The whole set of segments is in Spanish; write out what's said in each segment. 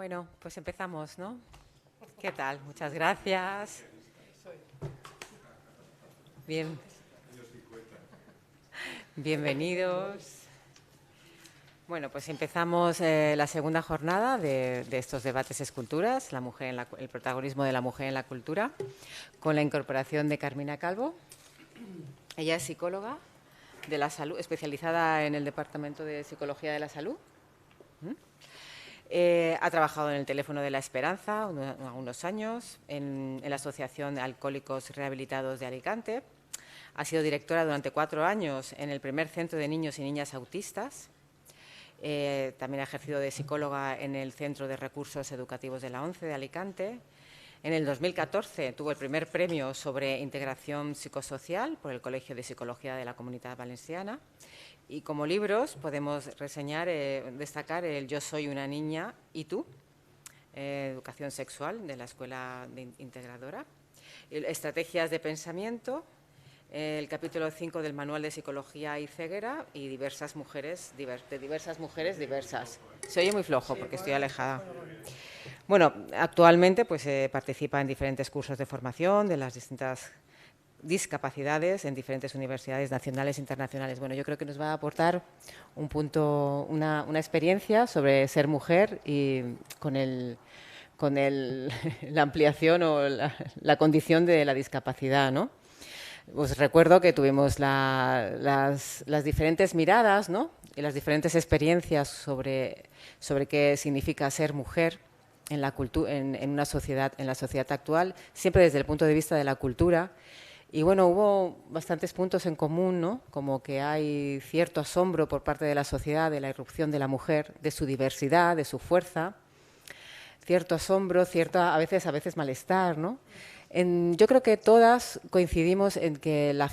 Bueno, pues empezamos, ¿no? ¿Qué tal? Muchas gracias. Bien. Bienvenidos. Bueno, pues empezamos la segunda jornada de estos debates esculturas, el protagonismo de la mujer en la cultura, con la incorporación de Carmina Calvo. Ella es psicóloga de la salud, especializada en el Departamento de Psicología de la Salud. Ha trabajado en el Teléfono de la Esperanza unos años, en la Asociación de Alcohólicos Rehabilitados de Alicante. Ha sido directora durante 4 años en el primer centro de niños y niñas autistas. También ha ejercido de psicóloga en el Centro de Recursos Educativos de la ONCE de Alicante. En el 2014 tuvo el primer premio sobre integración psicosocial por el Colegio de Psicología de la Comunidad Valenciana. Y como libros podemos destacar el Yo soy una niña y tú, Educación sexual de la Escuela Integradora, Estrategias de pensamiento, el capítulo 5 del Manual de Psicología y Ceguera y diversas mujeres diversas. Se oye muy flojo porque estoy alejada. Bueno, actualmente pues, participa en diferentes cursos de formación de las distintas discapacidades en diferentes universidades nacionales e internacionales. Bueno, yo creo que nos va a aportar un punto, una experiencia sobre ser mujer y con la ampliación o la condición de la discapacidad, ¿no? Os recuerdo que tuvimos las diferentes miradas, ¿no? Y las diferentes experiencias sobre qué significa ser mujer en la una sociedad, en la sociedad actual, siempre desde el punto de vista de la cultura. Y bueno, hubo bastantes puntos en común, ¿no? Como que hay cierto asombro por parte de la sociedad de la irrupción de la mujer, de su diversidad, de su fuerza, cierto asombro, a veces malestar, ¿no? Yo creo que todas coincidimos en que la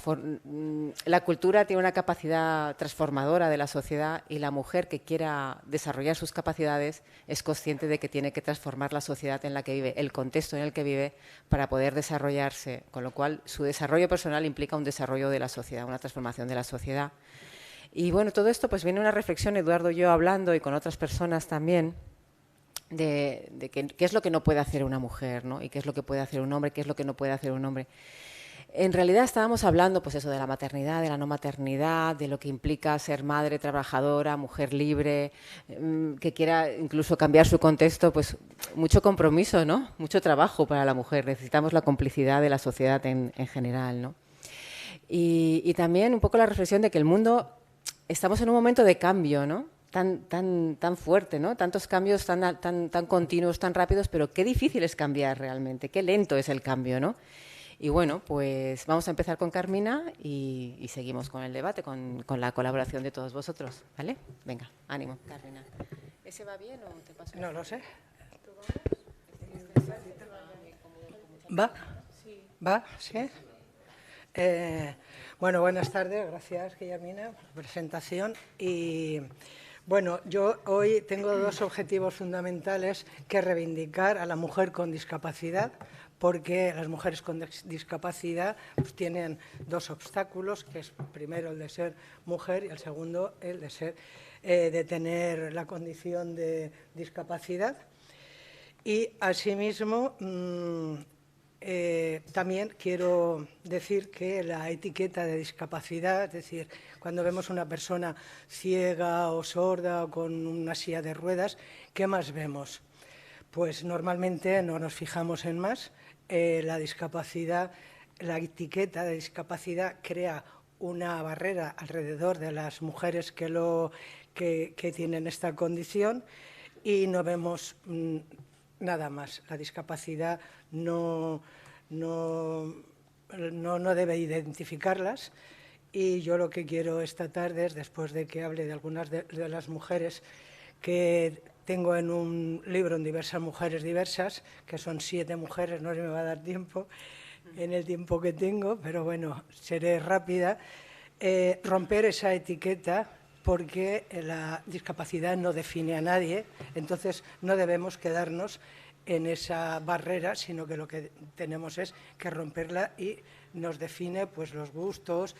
cultura tiene una capacidad transformadora de la sociedad y la mujer que quiera desarrollar sus capacidades es consciente de que tiene que transformar la sociedad en la que vive, el contexto en el que vive, para poder desarrollarse, con lo cual su desarrollo personal implica un desarrollo de la sociedad, una transformación de la sociedad. Y bueno, todo esto pues viene una reflexión, Eduardo y yo hablando y con otras personas también, de qué es lo que no puede hacer una mujer, ¿no? Y qué es lo que puede hacer un hombre, qué es lo que no puede hacer un hombre. En realidad estábamos hablando pues eso de la maternidad, de la no maternidad, de lo que implica ser madre trabajadora, mujer libre, que quiera incluso cambiar su contexto, pues mucho compromiso, ¿no? Mucho trabajo para la mujer. Necesitamos la complicidad de la sociedad en general, ¿no? Y también un poco la reflexión de que el mundo, estamos en un momento de cambio, ¿no? Tan fuerte, ¿no? Tantos cambios tan continuos, tan rápidos, pero qué difícil es cambiar realmente, qué lento es el cambio, ¿no? Y bueno, pues vamos a empezar con Carmina y seguimos con el debate, con la colaboración de todos vosotros, ¿vale? Venga, ánimo, Carmina. ¿Ese va bien o te paso? No lo sé. ¿Va? ¿Va? ¿Sí? Bueno, buenas tardes, gracias, Guillermina, por la presentación. Y bueno, yo hoy tengo 2 objetivos fundamentales que reivindicar a la mujer con discapacidad, porque las mujeres con discapacidad pues, tienen 2 obstáculos, que es primero el de ser mujer y el segundo el de tener la condición de discapacidad. Y asimismo también quiero decir que la etiqueta de discapacidad, es decir, cuando vemos una persona ciega o sorda o con una silla de ruedas, ¿qué más vemos? Pues normalmente no nos fijamos en más. La discapacidad, la etiqueta de discapacidad crea una barrera alrededor de las mujeres que tienen esta condición y no vemos nada más. La discapacidad no debe identificarlas y yo lo que quiero esta tarde es, después de que hable de algunas de las mujeres que tengo en un libro en Diversas Mujeres Diversas, que son 7 mujeres, no se me va a dar tiempo en el tiempo que tengo, pero bueno, seré rápida, romper esa etiqueta porque la discapacidad no define a nadie, entonces no debemos quedarnos en esa barrera, sino que lo que tenemos es que romperla y nos define pues los gustos,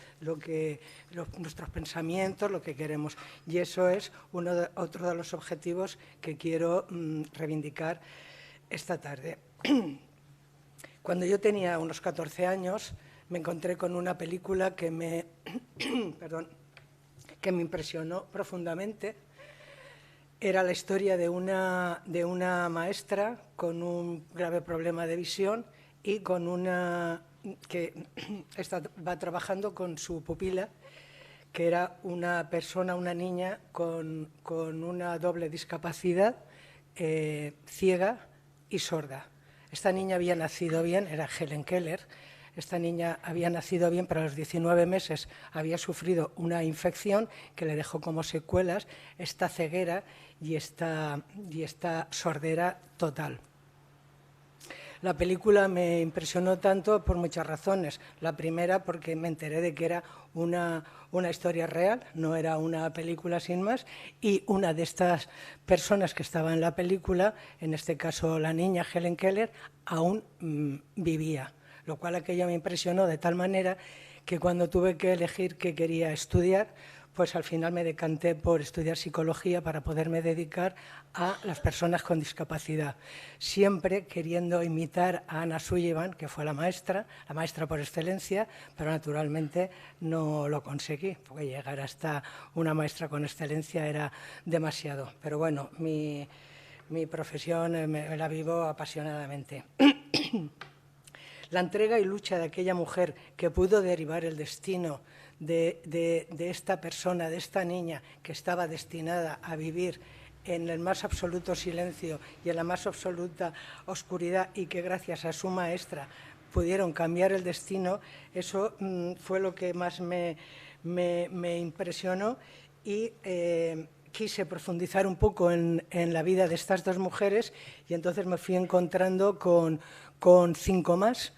nuestros pensamientos, lo que queremos. Y eso es otro de los objetivos que quiero reivindicar esta tarde. Cuando yo tenía unos 14 años, me encontré con una película que me, que me impresionó profundamente. Era la historia de una maestra con un grave problema de visión y con que va trabajando con su pupila, que era una persona, una niña con una doble discapacidad, ciega y sorda. Esta niña había nacido bien, era Helen Keller. Esta niña había nacido bien, pero a los 19 meses había sufrido una infección que le dejó como secuelas esta ceguera y esta sordera total. La película me impresionó tanto por muchas razones. La primera, porque me enteré de que era una historia real, no era una película sin más, y una de estas personas que estaba en la película, en este caso la niña Helen Keller, aún vivía, lo cual aquello me impresionó de tal manera que cuando tuve que elegir qué quería estudiar, pues al final me decanté por estudiar psicología para poderme dedicar a las personas con discapacidad, siempre queriendo imitar a Anna Sullivan, que fue la maestra por excelencia, pero naturalmente no lo conseguí, porque llegar hasta una maestra con excelencia era demasiado. Pero bueno, mi profesión me la vivo apasionadamente. La entrega y lucha de aquella mujer que pudo derivar el destino de esta persona, de esta niña que estaba destinada a vivir en el más absoluto silencio y en la más absoluta oscuridad, y que gracias a su maestra pudieron cambiar el destino, eso fue lo que más me impresionó, y quise profundizar un poco en la vida de estas dos mujeres, y entonces me fui encontrando con 5 más,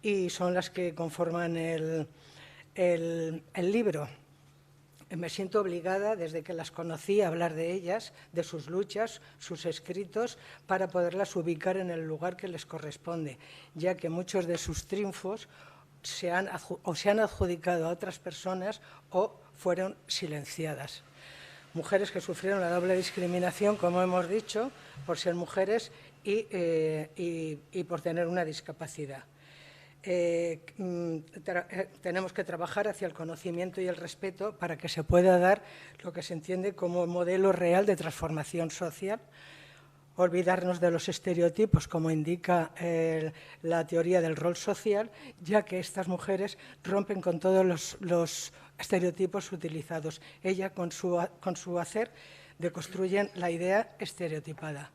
y son las que conforman el libro. Me siento obligada, desde que las conocí, a hablar de ellas, de sus luchas, sus escritos, para poderlas ubicar en el lugar que les corresponde, ya que muchos de sus triunfos se han adjudicado a otras personas o fueron silenciadas. Mujeres que sufrieron la doble discriminación, como hemos dicho, por ser mujeres y por tener una discapacidad. Tenemos que trabajar hacia el conocimiento y el respeto para que se pueda dar lo que se entiende como modelo real de transformación social, olvidarnos de los estereotipos, como indica la teoría del rol social, ya que estas mujeres rompen con todos los estereotipos utilizados. Ellas, con su hacer, deconstruyen la idea estereotipada.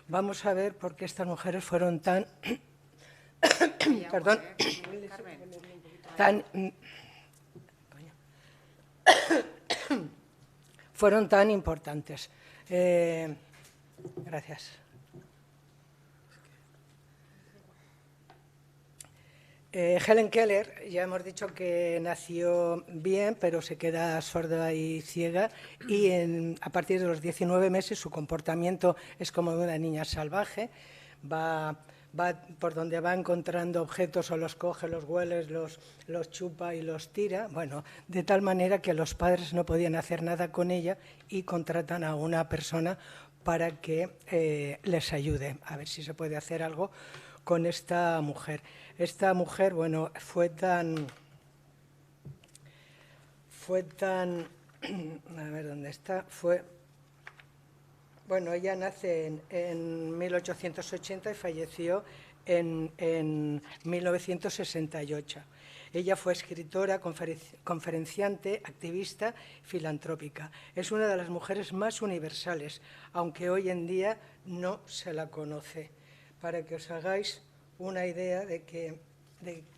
Vamos a ver por qué estas mujeres fueron tan perdón, fueron tan importantes. Gracias. Helen Keller, ya hemos dicho que nació bien, pero se queda sorda y ciega, y a partir de los 19 meses su comportamiento es como de una niña salvaje. Va por donde va encontrando objetos, o los coge, los huele, los chupa y los tira, bueno, de tal manera que los padres no podían hacer nada con ella y contratan a una persona para que les ayude, a ver si se puede hacer algo con esta mujer. Esta mujer, bueno, fue tan a ver dónde está, bueno, ella nace en 1880 y falleció en 1968. Ella fue escritora, conferenciante, activista, filantrópica. Es una de las mujeres más universales, aunque hoy en día no se la conoce. Para que os hagáis una idea de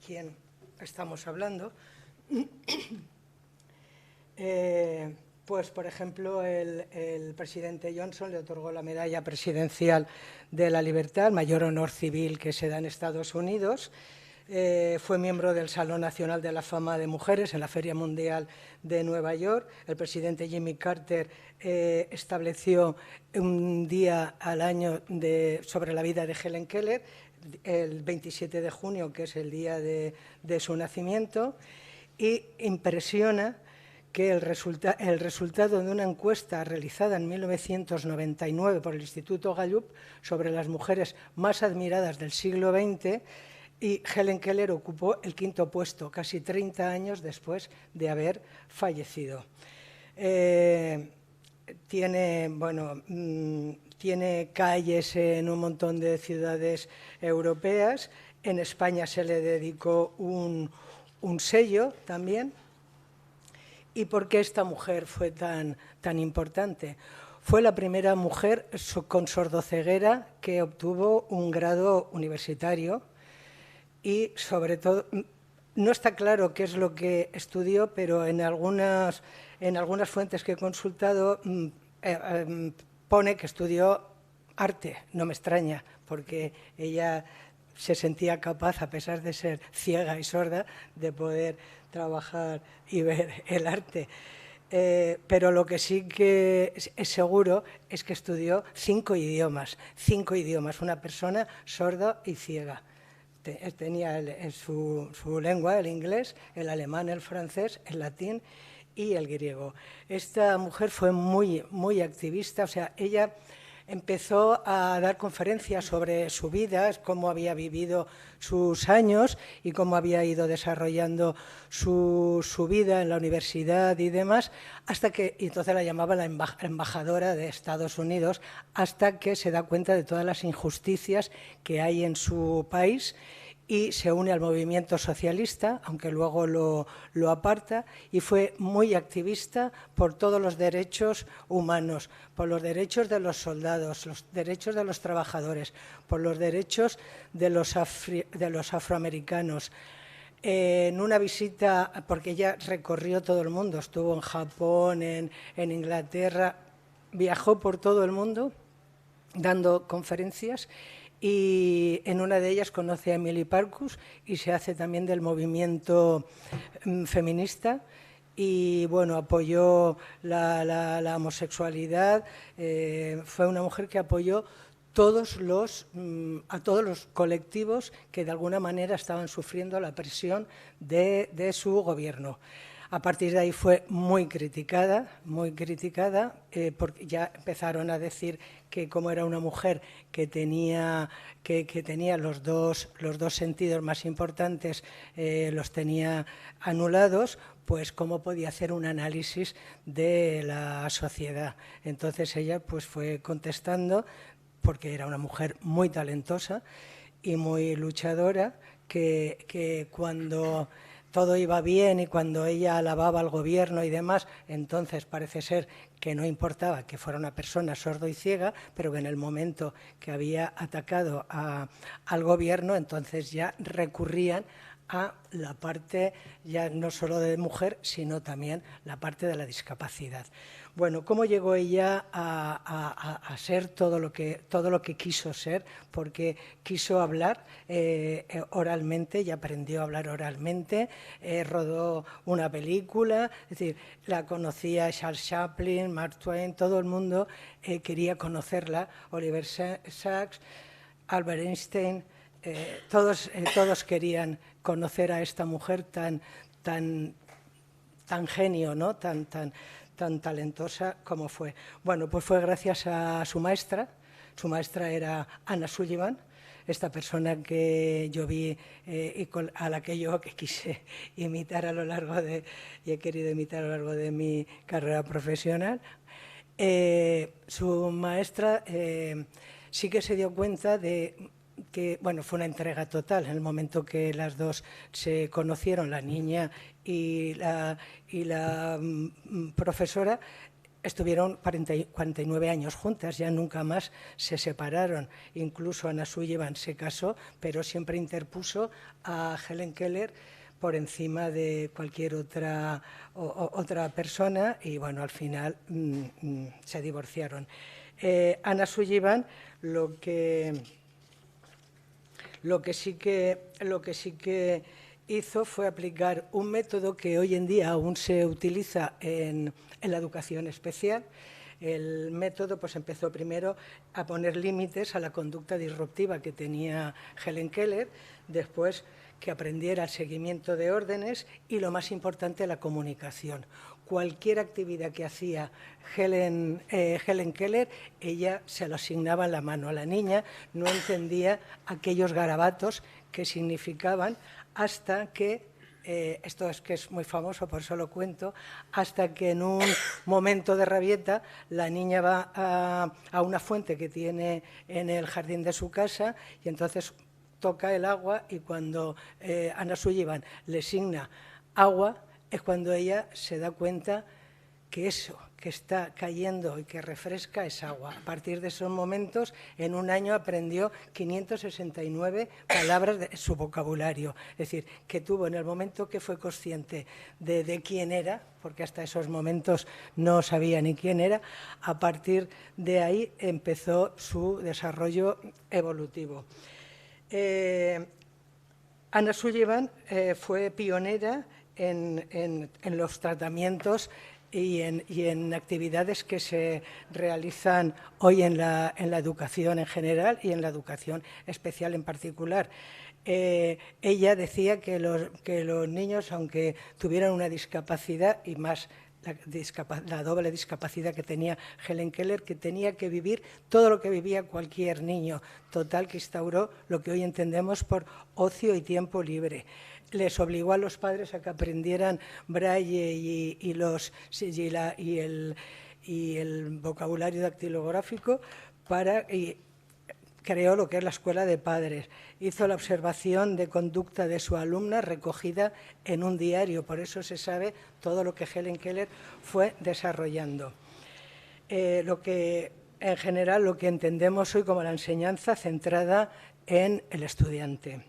quién estamos hablando, pues, por ejemplo, el presidente Johnson le otorgó la Medalla Presidencial de la Libertad, el mayor honor civil que se da en Estados Unidos. Fue miembro del Salón Nacional de la Fama de Mujeres en la Feria Mundial de Nueva York. El presidente Jimmy Carter estableció un día al año sobre la vida de Helen Keller, el 27 de junio, que es el día de su nacimiento, y impresiona que el resultado de una encuesta realizada en 1999 por el Instituto Gallup sobre las mujeres más admiradas del siglo XX, y Helen Keller ocupó el 5º puesto, casi 30 años después de haber fallecido. Tiene calles en un montón de ciudades europeas. En España se le dedicó un sello también. ¿Y por qué esta mujer fue tan importante? Fue la primera mujer con sordoceguera que obtuvo un grado universitario y, sobre todo, no está claro qué es lo que estudió, pero en algunas fuentes que he consultado pone que estudió arte. No me extraña, porque ella se sentía capaz, a pesar de ser ciega y sorda, de poder trabajar y ver el arte. Pero lo que sí que es seguro es que estudió 5 idiomas, una persona sorda y ciega. Tenía su lengua, el inglés, el alemán, el francés, el latín y el griego. Esta mujer fue muy activista, o sea, ella empezó a dar conferencias sobre su vida, cómo había vivido sus años y cómo había ido desarrollando su vida en la universidad y demás, hasta que, y entonces la llamaban la embajadora de Estados Unidos, hasta que se da cuenta de todas las injusticias que hay en su país y se une al movimiento socialista, aunque luego lo aparta, y fue muy activista por todos los derechos humanos, por los derechos de los soldados, los derechos de los trabajadores, por los derechos de los afroamericanos. En una visita, porque ella recorrió todo el mundo, estuvo en Japón, en Inglaterra, viajó por todo el mundo dando conferencias, y en una de ellas conoce a Emily Parkus y se hace también del movimiento feminista y bueno, apoyó la homosexualidad. Fue una mujer que apoyó a todos los colectivos que de alguna manera estaban sufriendo la presión de su gobierno. A partir de ahí fue muy criticada, porque ya empezaron a decir que como era una mujer que tenía los dos sentidos más importantes, los tenía anulados, pues cómo podía hacer un análisis de la sociedad. Entonces ella pues fue contestando, porque era una mujer muy talentosa y muy luchadora, que cuando todo iba bien y cuando ella alababa al gobierno y demás, entonces parece ser que no importaba que fuera una persona sordo y ciega, pero que en el momento que había atacado al gobierno, entonces ya recurrían a la parte ya no solo de mujer, sino también la parte de la discapacidad. Bueno, ¿cómo llegó ella a ser todo lo que quiso ser? Porque quiso hablar oralmente y aprendió a hablar oralmente, rodó una película, es decir, la conocía Charles Chaplin, Mark Twain, todo el mundo quería conocerla, Oliver Sacks, Albert Einstein, todos querían conocer a esta mujer tan genio, ¿no? tan talentosa como fue. Bueno, pues fue gracias a su maestra. Su maestra era Anna Sullivan, esta persona que yo vi y a la que yo quise imitar y he querido imitar a lo largo de mi carrera profesional. Su maestra sí que se dio cuenta de que, bueno, fue una entrega total en el momento que las dos se conocieron, la niña y la profesora. Estuvieron 49 años juntas, ya nunca más se separaron. Incluso Anna Sullivan se casó, pero siempre interpuso a Helen Keller por encima de cualquier otra persona y, bueno, al final se divorciaron. Anna Sullivan lo que sí que hizo fue aplicar un método que hoy en día aún se utiliza en la educación especial. El método pues empezó primero a poner límites a la conducta disruptiva que tenía Helen Keller, después que aprendiera el seguimiento de órdenes y, lo más importante, la comunicación. Cualquier actividad que hacía Helen Keller, ella se lo asignaba en la mano. La niña no entendía aquellos garabatos que significaban hasta que, esto es que es muy famoso, por eso lo cuento, hasta que en un momento de rabieta la niña va a una fuente que tiene en el jardín de su casa y entonces toca el agua, y cuando Anna Sullivan le asigna agua es cuando ella se da cuenta que eso que está cayendo y que refresca es agua. A partir de esos momentos, en un año aprendió 569 palabras de su vocabulario. Es decir, que tuvo, en el momento que fue consciente de quién era, porque hasta esos momentos no sabía ni quién era, a partir de ahí empezó su desarrollo evolutivo. Anna Sullivan fue pionera en los tratamientos y en actividades que se realizan hoy en la educación en general y en la educación especial en particular. Ella decía que los niños, aunque tuvieran una discapacidad, y más la doble discapacidad que tenía Helen Keller, que tenía que vivir todo lo que vivía cualquier niño, total, que instauró lo que hoy entendemos por ocio y tiempo libre. Les obligó a los padres a que aprendieran braille y el vocabulario dactilográfico y creó lo que es la escuela de padres. Hizo la observación de conducta de su alumna recogida en un diario, por eso se sabe todo lo que Helen Keller fue desarrollando. En general, lo que entendemos hoy como la enseñanza centrada en el estudiante.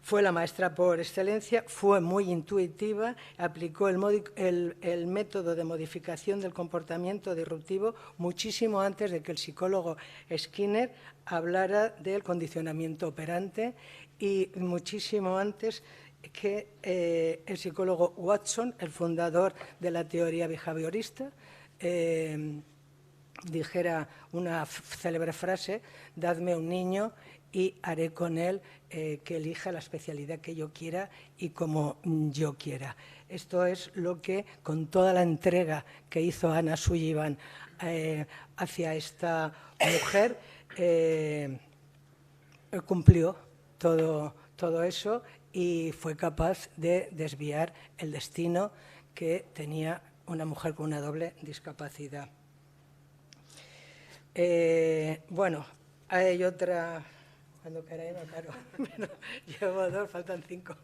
Fue la maestra por excelencia, fue muy intuitiva, aplicó el método de modificación del comportamiento disruptivo muchísimo antes de que el psicólogo Skinner hablara del condicionamiento operante y muchísimo antes que el psicólogo Watson, el fundador de la teoría behaviorista, dijera una célebre frase: dadme un niño y haré con él que elija la especialidad que yo quiera y como yo quiera. Esto es lo que, con toda la entrega que hizo Anna Sullivan hacia esta mujer, cumplió todo eso y fue capaz de desviar el destino que tenía una mujer con una doble discapacidad. Bueno, hay otra... Cuando queráis me paro. Llevo 2, faltan 5.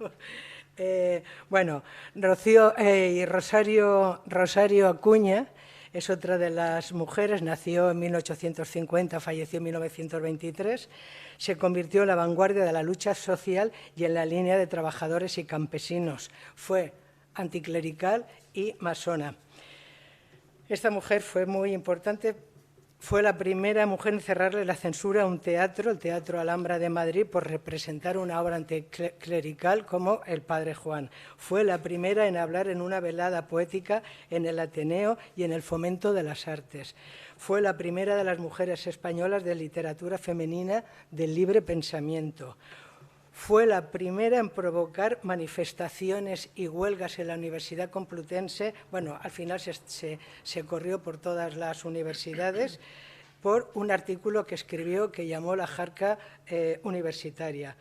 Bueno, Rocío y Rosario Acuña es otra de las mujeres, nació en 1850, falleció en 1923, se convirtió en la vanguardia de la lucha social y en la línea de trabajadores y campesinos. Fue anticlerical y masona. Esta mujer fue muy importante. Fue la primera mujer en cerrarle la censura a un teatro, el Teatro Alhambra de Madrid, por representar una obra anticlerical como El Padre Juan. Fue la primera en hablar en una velada poética en el Ateneo y en el Fomento de las Artes. Fue la primera de las mujeres españolas de literatura femenina del libre pensamiento. Fue la primera en provocar manifestaciones y huelgas en la Universidad Complutense. Bueno, al final se corrió por todas las universidades por un artículo que escribió que llamó La Jarca Universitaria.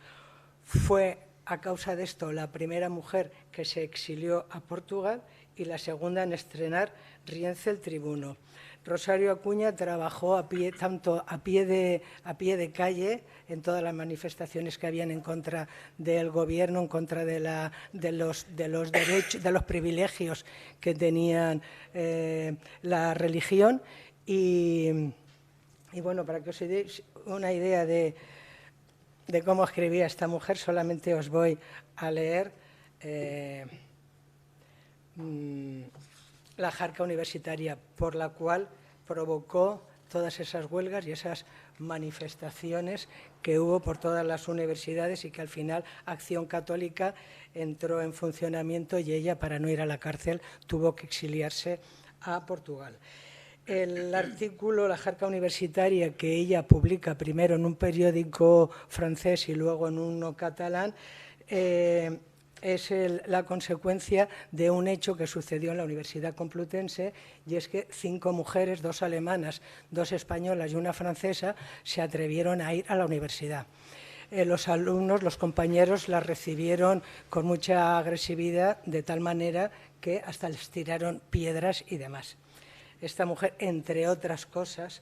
Fue, a causa de esto, la primera mujer que se exilió a Portugal y la segunda en estrenar Rienzi el Tribuno. Rosario Acuña trabajó tanto a pie de calle en todas las manifestaciones que habían en contra del gobierno, en contra de los derechos, de los privilegios que tenían la religión. Y bueno, para que os deis una idea de cómo escribía esta mujer, solamente os voy a leer La Jarca Universitaria, por la cual provocó todas esas huelgas y esas manifestaciones que hubo por todas las universidades y que al final Acción Católica entró en funcionamiento y ella, para no ir a la cárcel, tuvo que exiliarse a Portugal. el artículo, la Jarca Universitaria, que ella publica primero en un periódico francés y luego en uno catalán, es la consecuencia de un hecho que sucedió en la Universidad Complutense, y es que 5 mujeres, 2 alemanas, 2 españolas y una francesa, se atrevieron a ir a la universidad. Los alumnos, los compañeros, las recibieron con mucha agresividad, de tal manera que hasta les tiraron piedras y demás. Esta mujer, entre otras cosas,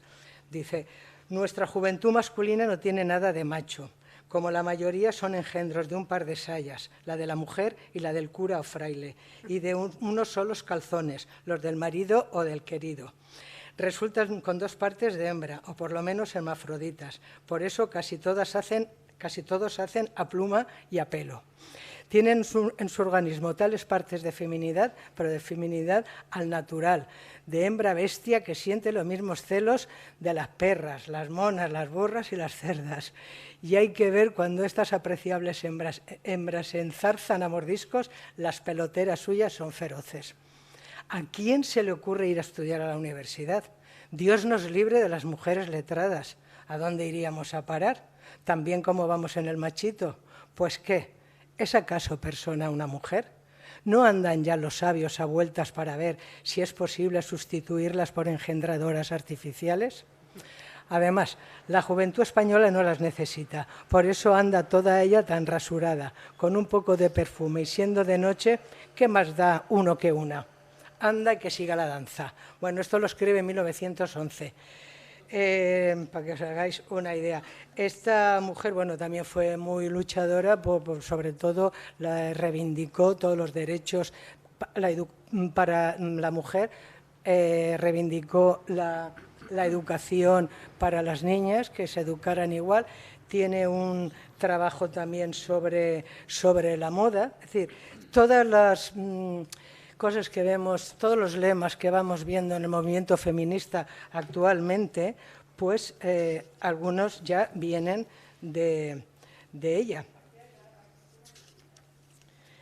dice: nuestra juventud masculina no tiene nada de macho. Como la mayoría son engendros de un par de sayas, la de la mujer y la del cura o fraile, y de unos solos calzones, los del marido o del querido. Resultan con 2 partes de hembra, o por lo menos hermafroditas. Por eso casi todos hacen a pluma y a pelo. Tienen en su organismo tales partes de feminidad, pero de feminidad al natural, de hembra bestia que siente los mismos celos de las perras, las monas, las burras y las cerdas. Y hay que ver cuando estas apreciables hembras se enzarzan a mordiscos, las peloteras suyas son feroces. ¿A quién se le ocurre ir a estudiar a la universidad? Dios nos libre de las mujeres letradas. ¿A dónde iríamos a parar? ¿También como vamos en el machito? Pues ¿qué? ¿Es acaso persona una mujer? ¿No andan ya los sabios a vueltas para ver si es posible sustituirlas por engendradoras artificiales? Además, la juventud española no las necesita, por eso anda toda ella tan rasurada, con un poco de perfume y siendo de noche, ¿qué más da uno que una? Anda y que siga la danza. Bueno, esto lo escribe en 1911. Para que os hagáis una idea. Esta mujer, bueno, también fue muy luchadora, sobre todo reivindicó todos los derechos para la mujer, reivindicó la educación para las niñas, que se educaran igual. Tiene un trabajo también sobre la moda, es decir, todas las cosas que vemos, todos los lemas que vamos viendo en el movimiento feminista actualmente, pues algunos ya vienen de ella.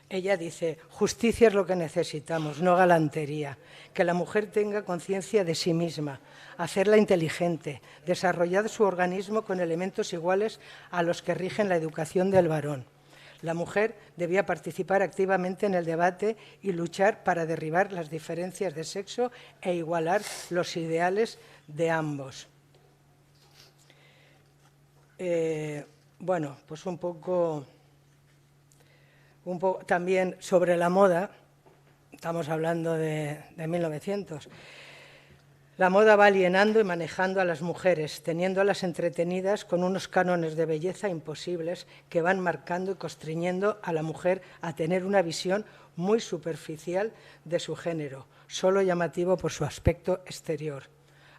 Ella dice: justicia es lo que necesitamos, no galantería. Que la mujer tenga conciencia de sí misma, hacerla inteligente, desarrollar su organismo con elementos iguales a los que rigen la educación del varón. La mujer debía participar activamente en el debate y luchar para derribar las diferencias de sexo e igualar los ideales de ambos. Bueno, pues un poco también sobre la moda. Estamos hablando de 1900. La moda va alienando y manejando a las mujeres, teniéndolas entretenidas con unos cánones de belleza imposibles que van marcando y constriñendo a la mujer a tener una visión muy superficial de su género, solo llamativo por su aspecto exterior.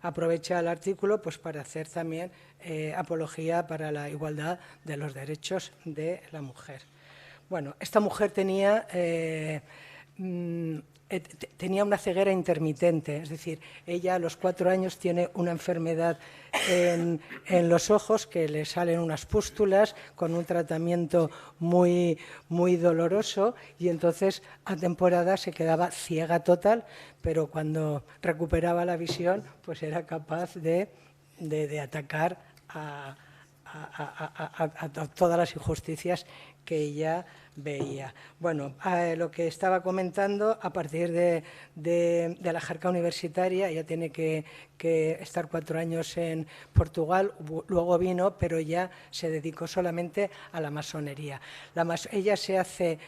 Aprovecha el artículo pues, para hacer también apología para la igualdad de los derechos de la mujer. Bueno, esta mujer tenía una ceguera intermitente, es decir, ella a los 4 años tiene una enfermedad en los ojos, que le salen unas pústulas con un tratamiento muy, muy doloroso, y entonces a temporada se quedaba ciega total, pero cuando recuperaba la visión pues era capaz de atacar a todas las injusticias que ella veía. Bueno, lo que estaba comentando, a partir de la Jarca Universitaria, ella tiene que estar 4 años en Portugal, luego vino, pero ya se dedicó solamente a la masonería. Ella se hace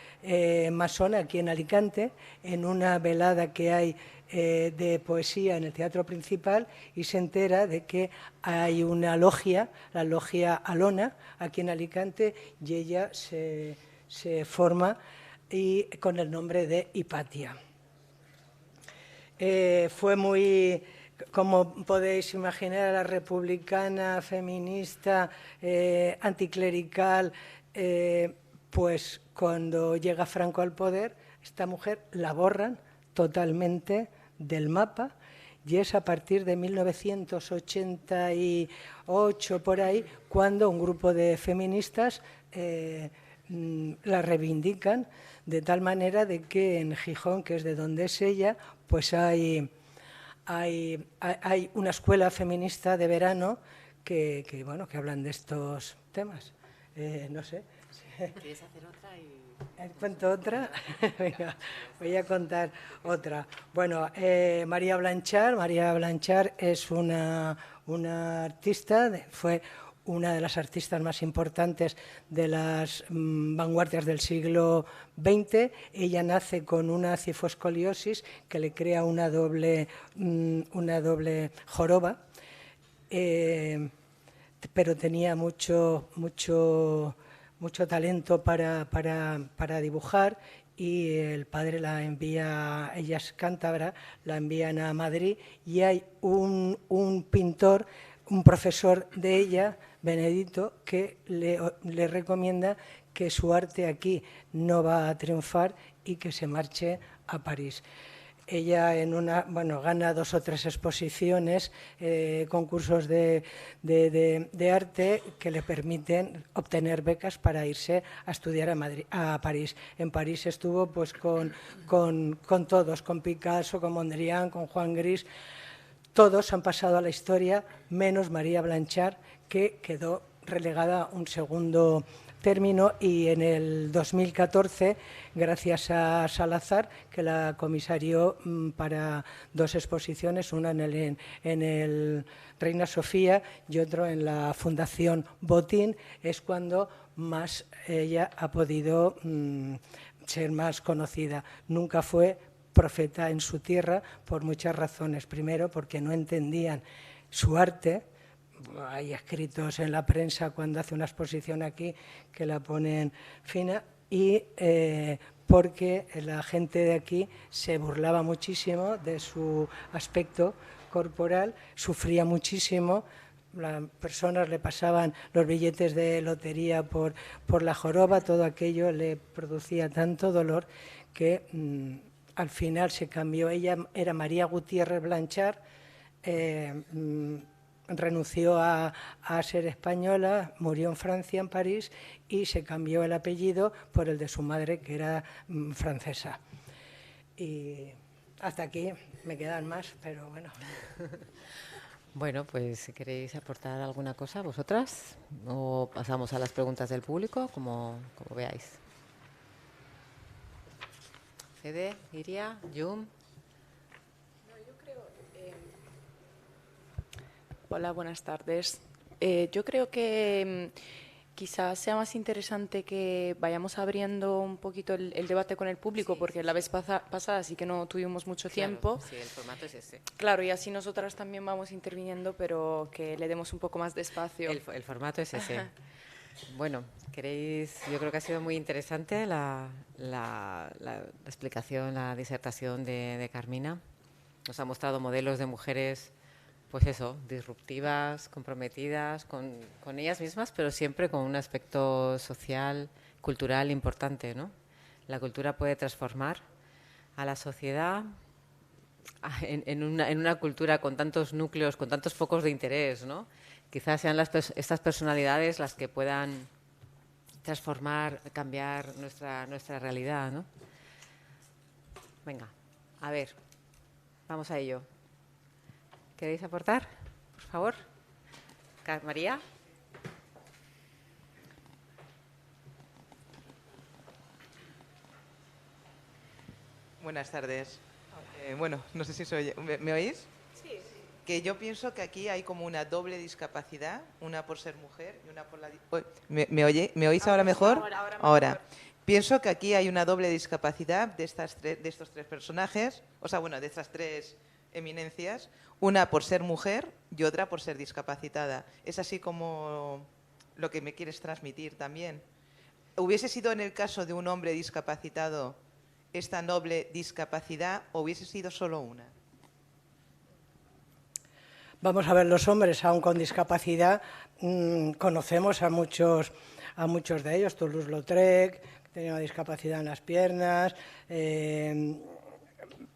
masona aquí en Alicante, en una velada que hay de poesía en el Teatro Principal, y se entera de que hay una logia, la logia Alona, aquí en Alicante, y ella se forma con el nombre de Hipatia. Fue muy, como podéis imaginar, la republicana, feminista, anticlerical, pues cuando llega Franco al poder, esta mujer la borran totalmente del mapa, y es a partir de 1988, por ahí, cuando un grupo de feministas la reivindican, de tal manera de que en Gijón, que es de donde es ella, pues hay hay una escuela feminista de verano que hablan de estos temas. No sé. ¿Quieres hacer otra? ¿Cuento otra? Venga, voy a contar otra. Bueno, María Blanchard es una artista, fue una de las artistas más importantes de las vanguardias del siglo XX. Ella nace con una cifoscoliosis que le crea una doble joroba, pero tenía mucho talento para dibujar, y el padre la envía, ella es cántabra, la envían a Madrid, y hay un pintor, un profesor de ella, Benedito, que le recomienda que su arte aquí no va a triunfar y que se marche a París. Ella gana 2 o 3 exposiciones, concursos de arte que le permiten obtener becas para irse a estudiar a París. En París estuvo pues con todos, con Picasso, con Mondrian, con Juan Gris. Todos han pasado a la historia, menos María Blanchard, que quedó relegada a un segundo término, y en el 2014, gracias a Salazar, que la comisarió para 2 exposiciones, una en el Reina Sofía y otro en la Fundación Botín, es cuando más ella ha podido ser más conocida. Nunca fue profeta en su tierra por muchas razones. Primero, porque no entendían su arte. Hay escritos en la prensa cuando hace una exposición aquí que la ponen fina, y porque la gente de aquí se burlaba muchísimo de su aspecto corporal, sufría muchísimo. Las personas le pasaban los billetes de lotería por la joroba, todo aquello le producía tanto dolor que al final se cambió. Ella era María Gutiérrez Blanchard, renunció a ser española, murió en Francia, en París, y se cambió el apellido por el de su madre, que era francesa. Y hasta aquí, me quedan más, pero bueno. Bueno, pues si queréis aportar alguna cosa vosotras, o pasamos a las preguntas del público, como veáis. Fede, Iria, Yum. Hola, buenas tardes. Yo creo que quizás sea más interesante que vayamos abriendo un poquito el debate con el público, sí, porque la vez pasada sí que no tuvimos mucho tiempo. Sí, el formato es ese. Claro, y así nosotras también vamos interviniendo, pero que le demos un poco más de espacio. El formato es ese. Bueno, queréis, yo creo que ha sido muy interesante la explicación, la disertación de Carmina. Nos ha mostrado modelos de mujeres, pues eso, disruptivas, comprometidas con ellas mismas, pero siempre con un aspecto social, cultural importante, ¿no? La cultura puede transformar a la sociedad en una cultura con tantos núcleos, con tantos focos de interés, ¿no? Quizás sean estas personalidades las que puedan transformar, cambiar nuestra realidad, ¿no? Venga, a ver, vamos a ello. ¿Queréis aportar, por favor? María. Buenas tardes. Bueno, no sé si se oye. ¿Me oís? Sí. Que yo pienso que aquí hay como una doble discapacidad, una por ser mujer y una por la... ¿Me oís ahora mejor? Ahora. Pienso que aquí hay una doble discapacidad de estos 3 personajes, o sea, bueno, de estas 3 eminencias, una por ser mujer y otra por ser discapacitada. Es así como lo que me quieres transmitir también. ¿Hubiese sido en el caso de un hombre discapacitado esta noble discapacidad o hubiese sido solo una? Vamos a ver, los hombres, aún con discapacidad, conocemos a muchos de ellos. Toulouse-Lautrec, que tenía una discapacidad en las piernas,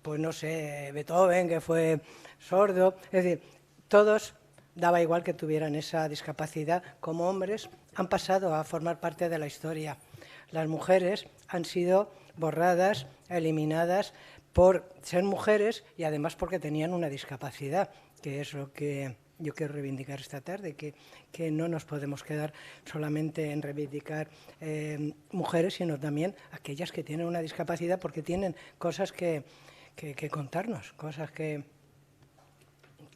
pues no sé, Beethoven, que fue sordo. Es decir, todos, daba igual que tuvieran esa discapacidad, como hombres han pasado a formar parte de la historia. Las mujeres han sido borradas, eliminadas, por ser mujeres y además porque tenían una discapacidad, que es lo que yo quiero reivindicar esta tarde, que no nos podemos quedar solamente en reivindicar mujeres, sino también aquellas que tienen una discapacidad, porque tienen cosas que contarnos, cosas que...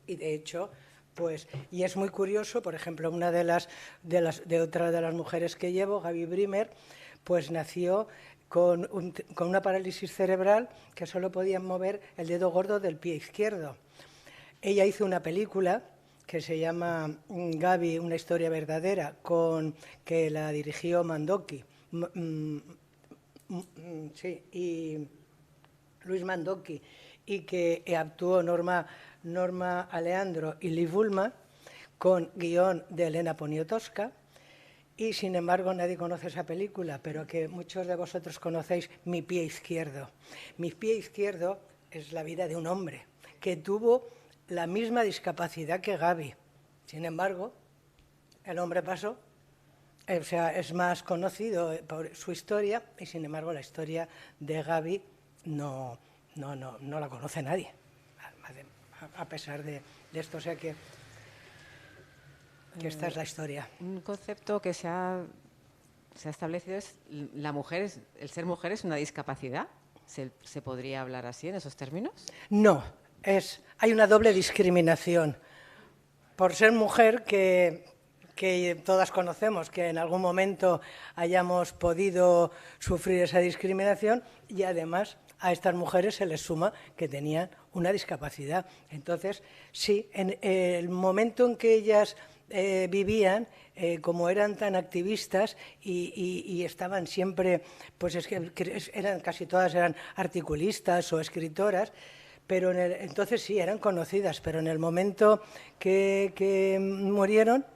Y de hecho, pues, y es muy curioso, por ejemplo, una de otra de las mujeres que llevo, Gaby Brimer, pues nació con una parálisis cerebral que solo podía mover el dedo gordo del pie izquierdo. Ella hizo una película que se llama Gaby, una historia verdadera, que la dirigió Mandoki, sí, y Luis Mandoki, y que actuó Norma Aleandro y Liv Ullmann, con guión de Elena Poniatowska. Y, sin embargo, nadie conoce esa película, pero que muchos de vosotros conocéis Mi pie izquierdo. Mi pie izquierdo es la vida de un hombre que tuvo la misma discapacidad que Gaby. Sin embargo, el hombre pasó, o sea, es más conocido por su historia, y sin embargo la historia de Gaby no la conoce nadie, a pesar de esto. O sea que esta es la historia. Un concepto que se ha establecido es el ser mujer es una discapacidad. ¿Se podría hablar así en esos términos? No, hay una doble discriminación. Por ser mujer, que todas conocemos, que en algún momento hayamos podido sufrir esa discriminación, y además a estas mujeres se les suma que tenían una discapacidad. Entonces, sí, en el momento en que ellas vivían, como eran tan activistas y estaban siempre, pues casi todas eran articulistas o escritoras, pero entonces sí, eran conocidas, pero en el momento que murieron,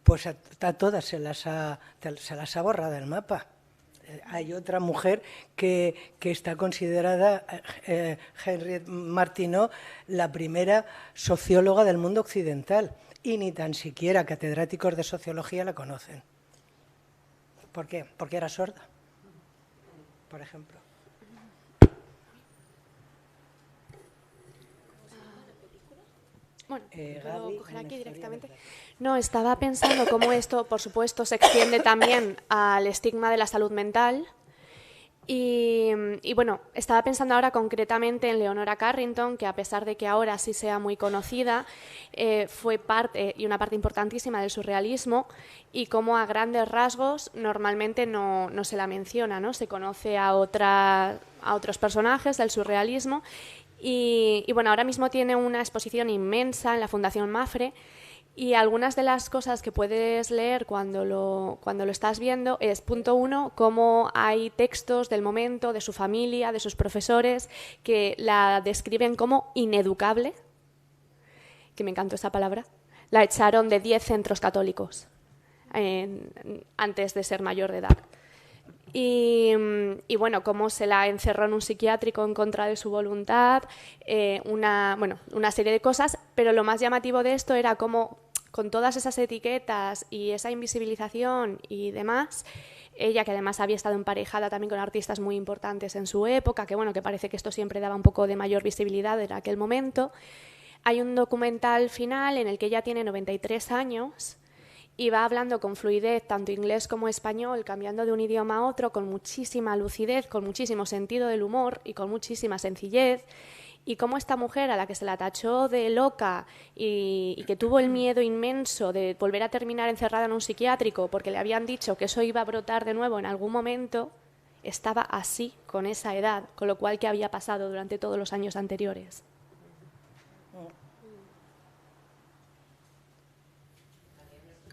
pues a todas se las ha borrado del mapa. Hay otra mujer que está considerada, Henriette Martineau, la primera socióloga del mundo occidental, y ni tan siquiera catedráticos de sociología la conocen. ¿Por qué? Porque era sorda, por ejemplo. Bueno, ¿puedo Gaby, coger aquí directamente? verdad. No, estaba pensando cómo esto, por supuesto, se extiende también al estigma de la salud mental. Y bueno, estaba pensando ahora concretamente en Leonora Carrington, que a pesar de que ahora sí sea muy conocida, fue parte y una parte importantísima del surrealismo, y cómo a grandes rasgos normalmente no se la menciona, ¿no? Se conoce a otros personajes del surrealismo. Y bueno, ahora mismo tiene una exposición inmensa en la Fundación Mafre, y algunas de las cosas que puedes leer cuando lo estás viendo es, punto uno, cómo hay textos del momento, de su familia, de sus profesores, que la describen como ineducable, que me encantó esa palabra. La echaron de 10 centros católicos antes de ser mayor de edad. Y bueno, cómo se la encerró en un psiquiátrico en contra de su voluntad, una serie de cosas, pero lo más llamativo de esto era cómo, con todas esas etiquetas y esa invisibilización y demás, ella, que además había estado emparejada también con artistas muy importantes en su época, que bueno, que parece que esto siempre daba un poco de mayor visibilidad en aquel momento. Hay un documental final en el que ella tiene 93 años y va hablando con fluidez, tanto inglés como español, cambiando de un idioma a otro, con muchísima lucidez, con muchísimo sentido del humor y con muchísima sencillez. Y cómo esta mujer, a la que se la tachó de loca y que tuvo el miedo inmenso de volver a terminar encerrada en un psiquiátrico porque le habían dicho que eso iba a brotar de nuevo en algún momento, estaba así, con esa edad, con lo cual, ¿qué había pasado durante todos los años anteriores?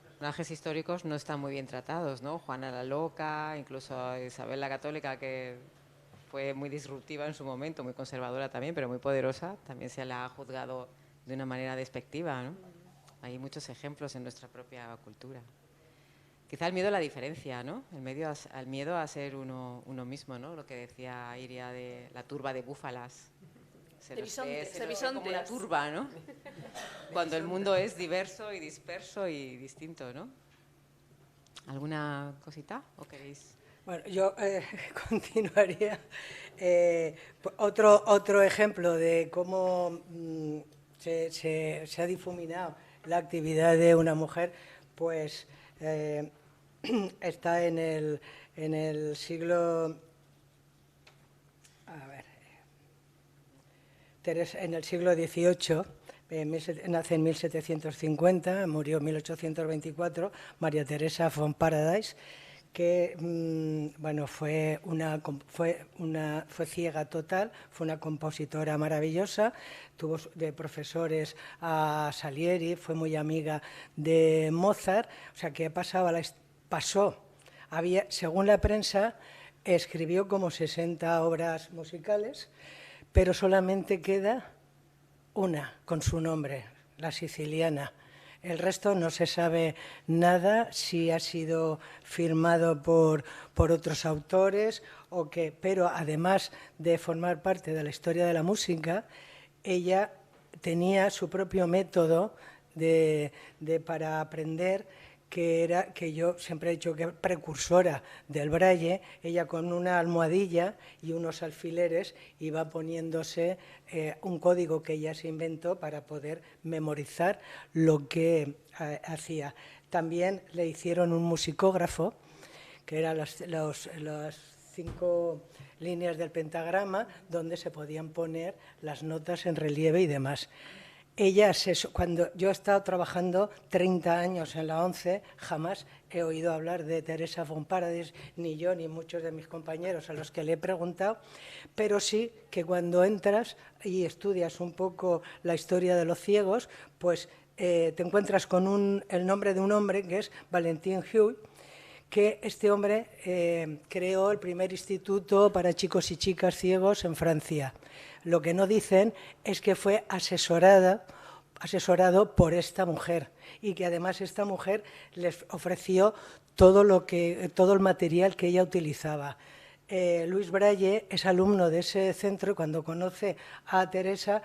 Personajes históricos no están muy bien tratados, ¿no? Juana la Loca, incluso Isabel la Católica, que fue muy disruptiva en su momento, muy conservadora también, pero muy poderosa, también se la ha juzgado de una manera despectiva, ¿no? Hay muchos ejemplos en nuestra propia cultura. Quizá el miedo a la diferencia, ¿no? El miedo a ser uno mismo, ¿no? Lo que decía Iria de la turba de búfalas. Se ve como una turba, ¿no? Cuando el mundo es diverso y disperso y distinto, ¿no? ¿Alguna cosita o queréis? Bueno, yo continuaría. Otro ejemplo de cómo se ha difuminado la actividad de una mujer, pues está en el siglo... A ver, en el siglo XVIII, nace en 1750, murió en 1824, María Teresa von Paradise, que bueno, fue ciega total, fue una compositora maravillosa, tuvo de profesores a Salieri, fue muy amiga de Mozart, o sea que según la prensa, escribió como 60 obras musicales, pero solamente queda una con su nombre, La Siciliana. El resto no se sabe nada, si ha sido firmado por otros autores o qué, pero además de formar parte de la historia de la música, ella tenía su propio método para aprender, que yo siempre he dicho que precursora del braille. Ella con una almohadilla y unos alfileres iba poniéndose un código que ella se inventó para poder memorizar lo que hacía. También le hicieron un musicógrafo, que eran las 5 líneas del pentagrama, donde se podían poner las notas en relieve y demás. Cuando yo he estado trabajando 30 años en la ONCE, jamás he oído hablar de Teresa von Paradise, ni yo ni muchos de mis compañeros a los que le he preguntado, pero sí que cuando entras y estudias un poco la historia de los ciegos, pues te encuentras con el nombre de un hombre que es Valentin Hugues, que este hombre creó el primer instituto para chicos y chicas ciegos en Francia. Lo que no dicen es que fue asesorado por esta mujer, y que además esta mujer les ofreció todo el material que ella utilizaba. Luis Braille es alumno de ese centro, y cuando conoce a Teresia,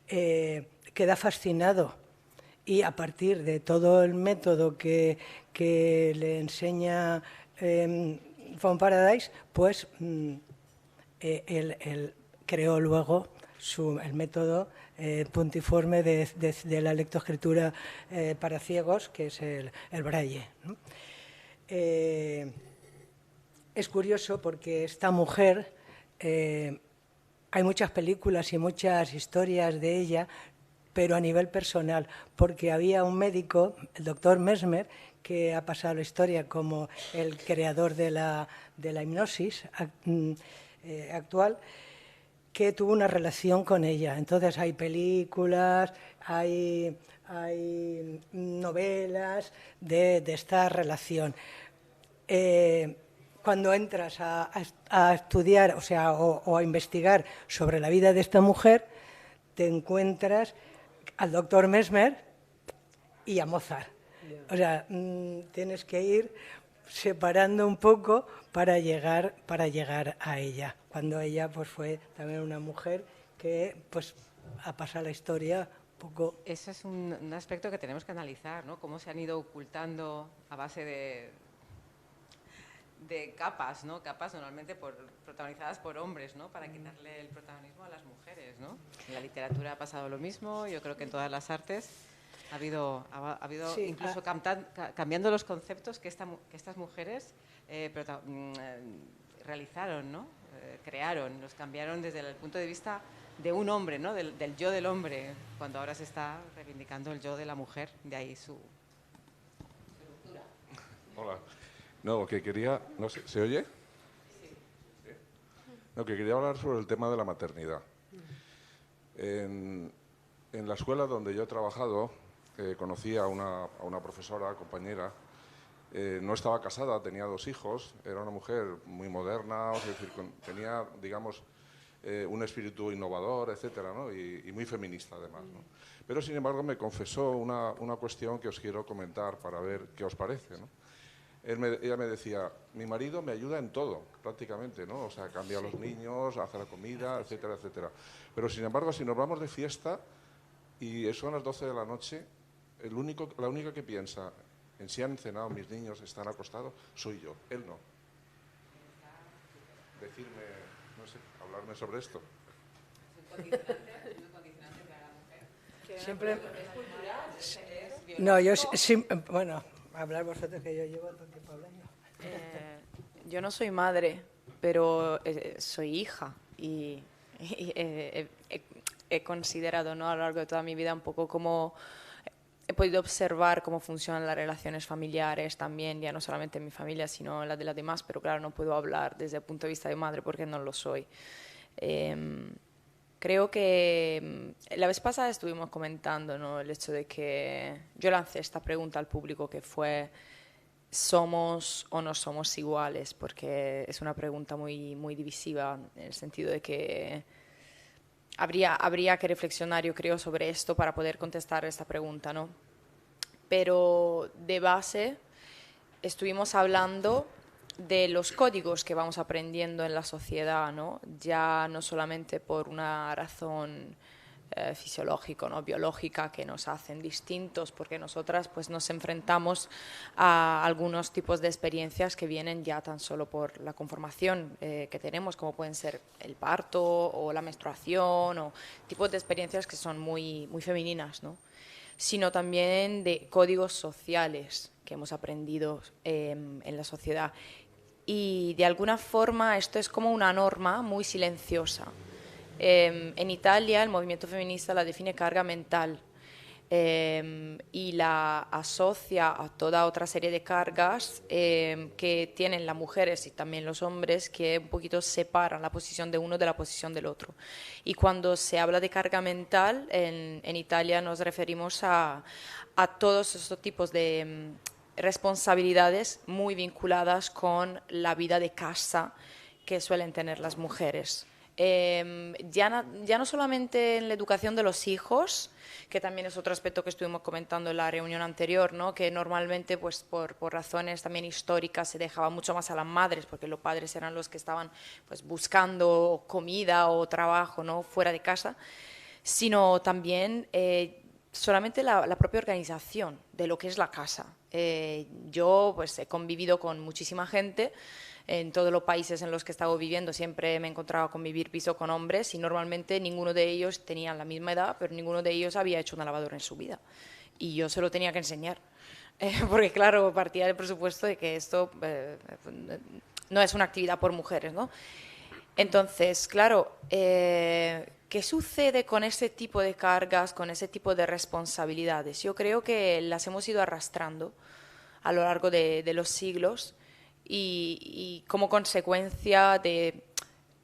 queda fascinado. Y a partir de todo el método que le enseña von Paradise, pues él creó luego el método puntiforme de la lectoescritura para ciegos, que es el braille, ¿no? Es curioso porque esta mujer, hay muchas películas y muchas historias de ella, pero a nivel personal, porque había un médico, el doctor Mesmer, que ha pasado la historia como el creador de la hipnosis actual, que tuvo una relación con ella. Entonces hay películas, hay novelas de esta relación. Cuando entras a estudiar, o a investigar sobre la vida de esta mujer, te encuentras al doctor Mesmer y a Mozart. O sea, tienes que ir separando un poco para llegar a ella, cuando ella pues fue también una mujer que pues ha pasado la historia un poco. Ese es un aspecto que tenemos que analizar, ¿no? Cómo se han ido ocultando a base de capas, ¿no? Capas normalmente protagonizadas por hombres, ¿no? Para quitarle el protagonismo a las mujeres, ¿no? En la literatura ha pasado lo mismo, yo creo que en todas las artes ha habido sí, incluso cambiando los conceptos que estas mujeres realizaron, ¿no? Crearon, los cambiaron desde el punto de vista de un hombre, ¿no? Del yo del hombre, cuando ahora se está reivindicando el yo de la mujer, de ahí su ruptura. Hola. No, que quería... No sé, ¿se oye? Sí. No, que quería hablar sobre el tema de la maternidad. En la escuela donde yo he trabajado, conocí a una profesora, compañera. No estaba casada, tenía 2 hijos, era una mujer muy moderna, es decir, tenía, digamos, un espíritu innovador, etcétera, ¿no? y muy feminista además, ¿no? Pero, sin embargo, me confesó una cuestión que os quiero comentar para ver qué os parece, ¿no? Ella me decía, mi marido me ayuda en todo, prácticamente, ¿no? O sea, cambia a los niños, hace la comida, etcétera, etcétera. Pero, sin embargo, si nos vamos de fiesta y son las 12 de la noche, la única que piensa en si han cenado mis niños, están acostados, soy yo, él no. decirme, no sé, hablarme sobre esto. Siempre... No, yo sí, bueno, hablar vosotros que yo llevo todo el tiempo hablando. Yo no soy madre, pero soy hija y he considerado, ¿no?, a lo largo de toda mi vida un poco cómo he podido observar cómo funcionan las relaciones familiares también, ya no solamente en mi familia, sino en la de las demás, pero claro, no puedo hablar desde el punto de vista de madre porque no lo soy. Creo que la vez pasada estuvimos comentando, ¿no?, el hecho de que yo lancé esta pregunta al público que fue ¿somos o no somos iguales? Porque es una pregunta muy, muy divisiva en el sentido de que habría que reflexionar, yo creo, sobre esto para poder contestar esta pregunta, ¿no? Pero de base estuvimos hablando de los códigos que vamos aprendiendo en la sociedad, ¿no? Ya no solamente por una razón fisiológica, ¿no?, biológica, que nos hacen distintos, porque nosotras pues nos enfrentamos a algunos tipos de experiencias que vienen ya tan solo por la conformación que tenemos, como pueden ser el parto o la menstruación, o tipos de experiencias que son muy, muy femeninas, ¿no?, sino también de códigos sociales que hemos aprendido en la sociedad. Y de alguna forma esto es como una norma muy silenciosa. En Italia el movimiento feminista la define carga mental y la asocia a toda otra serie de cargas que tienen las mujeres y también los hombres, que un poquito separan la posición de uno de la posición del otro. Y cuando se habla de carga mental en Italia nos referimos a todos estos tipos de responsabilidades muy vinculadas con la vida de casa que suelen tener las mujeres. Ya no solamente en la educación de los hijos, que también es otro aspecto que estuvimos comentando en la reunión anterior, ¿no?, que normalmente pues por razones también históricas se dejaba mucho más a las madres, porque los padres eran los que estaban pues buscando comida o trabajo, ¿no?, fuera de casa, sino también solamente la propia organización de lo que es la casa. Yo pues he convivido con muchísima gente. En todos los países en los que he estado viviendo siempre me he encontrado a convivir piso con hombres y normalmente ninguno de ellos tenía la misma edad, pero ninguno de ellos había hecho una lavadora en su vida. Y yo se lo tenía que enseñar, porque claro, partía del presupuesto de que esto no es una actividad por mujeres, ¿no? Entonces, claro, ¿qué sucede con ese tipo de cargas, con ese tipo de responsabilidades? Yo creo que las hemos ido arrastrando a lo largo de los siglos, y como consecuencia de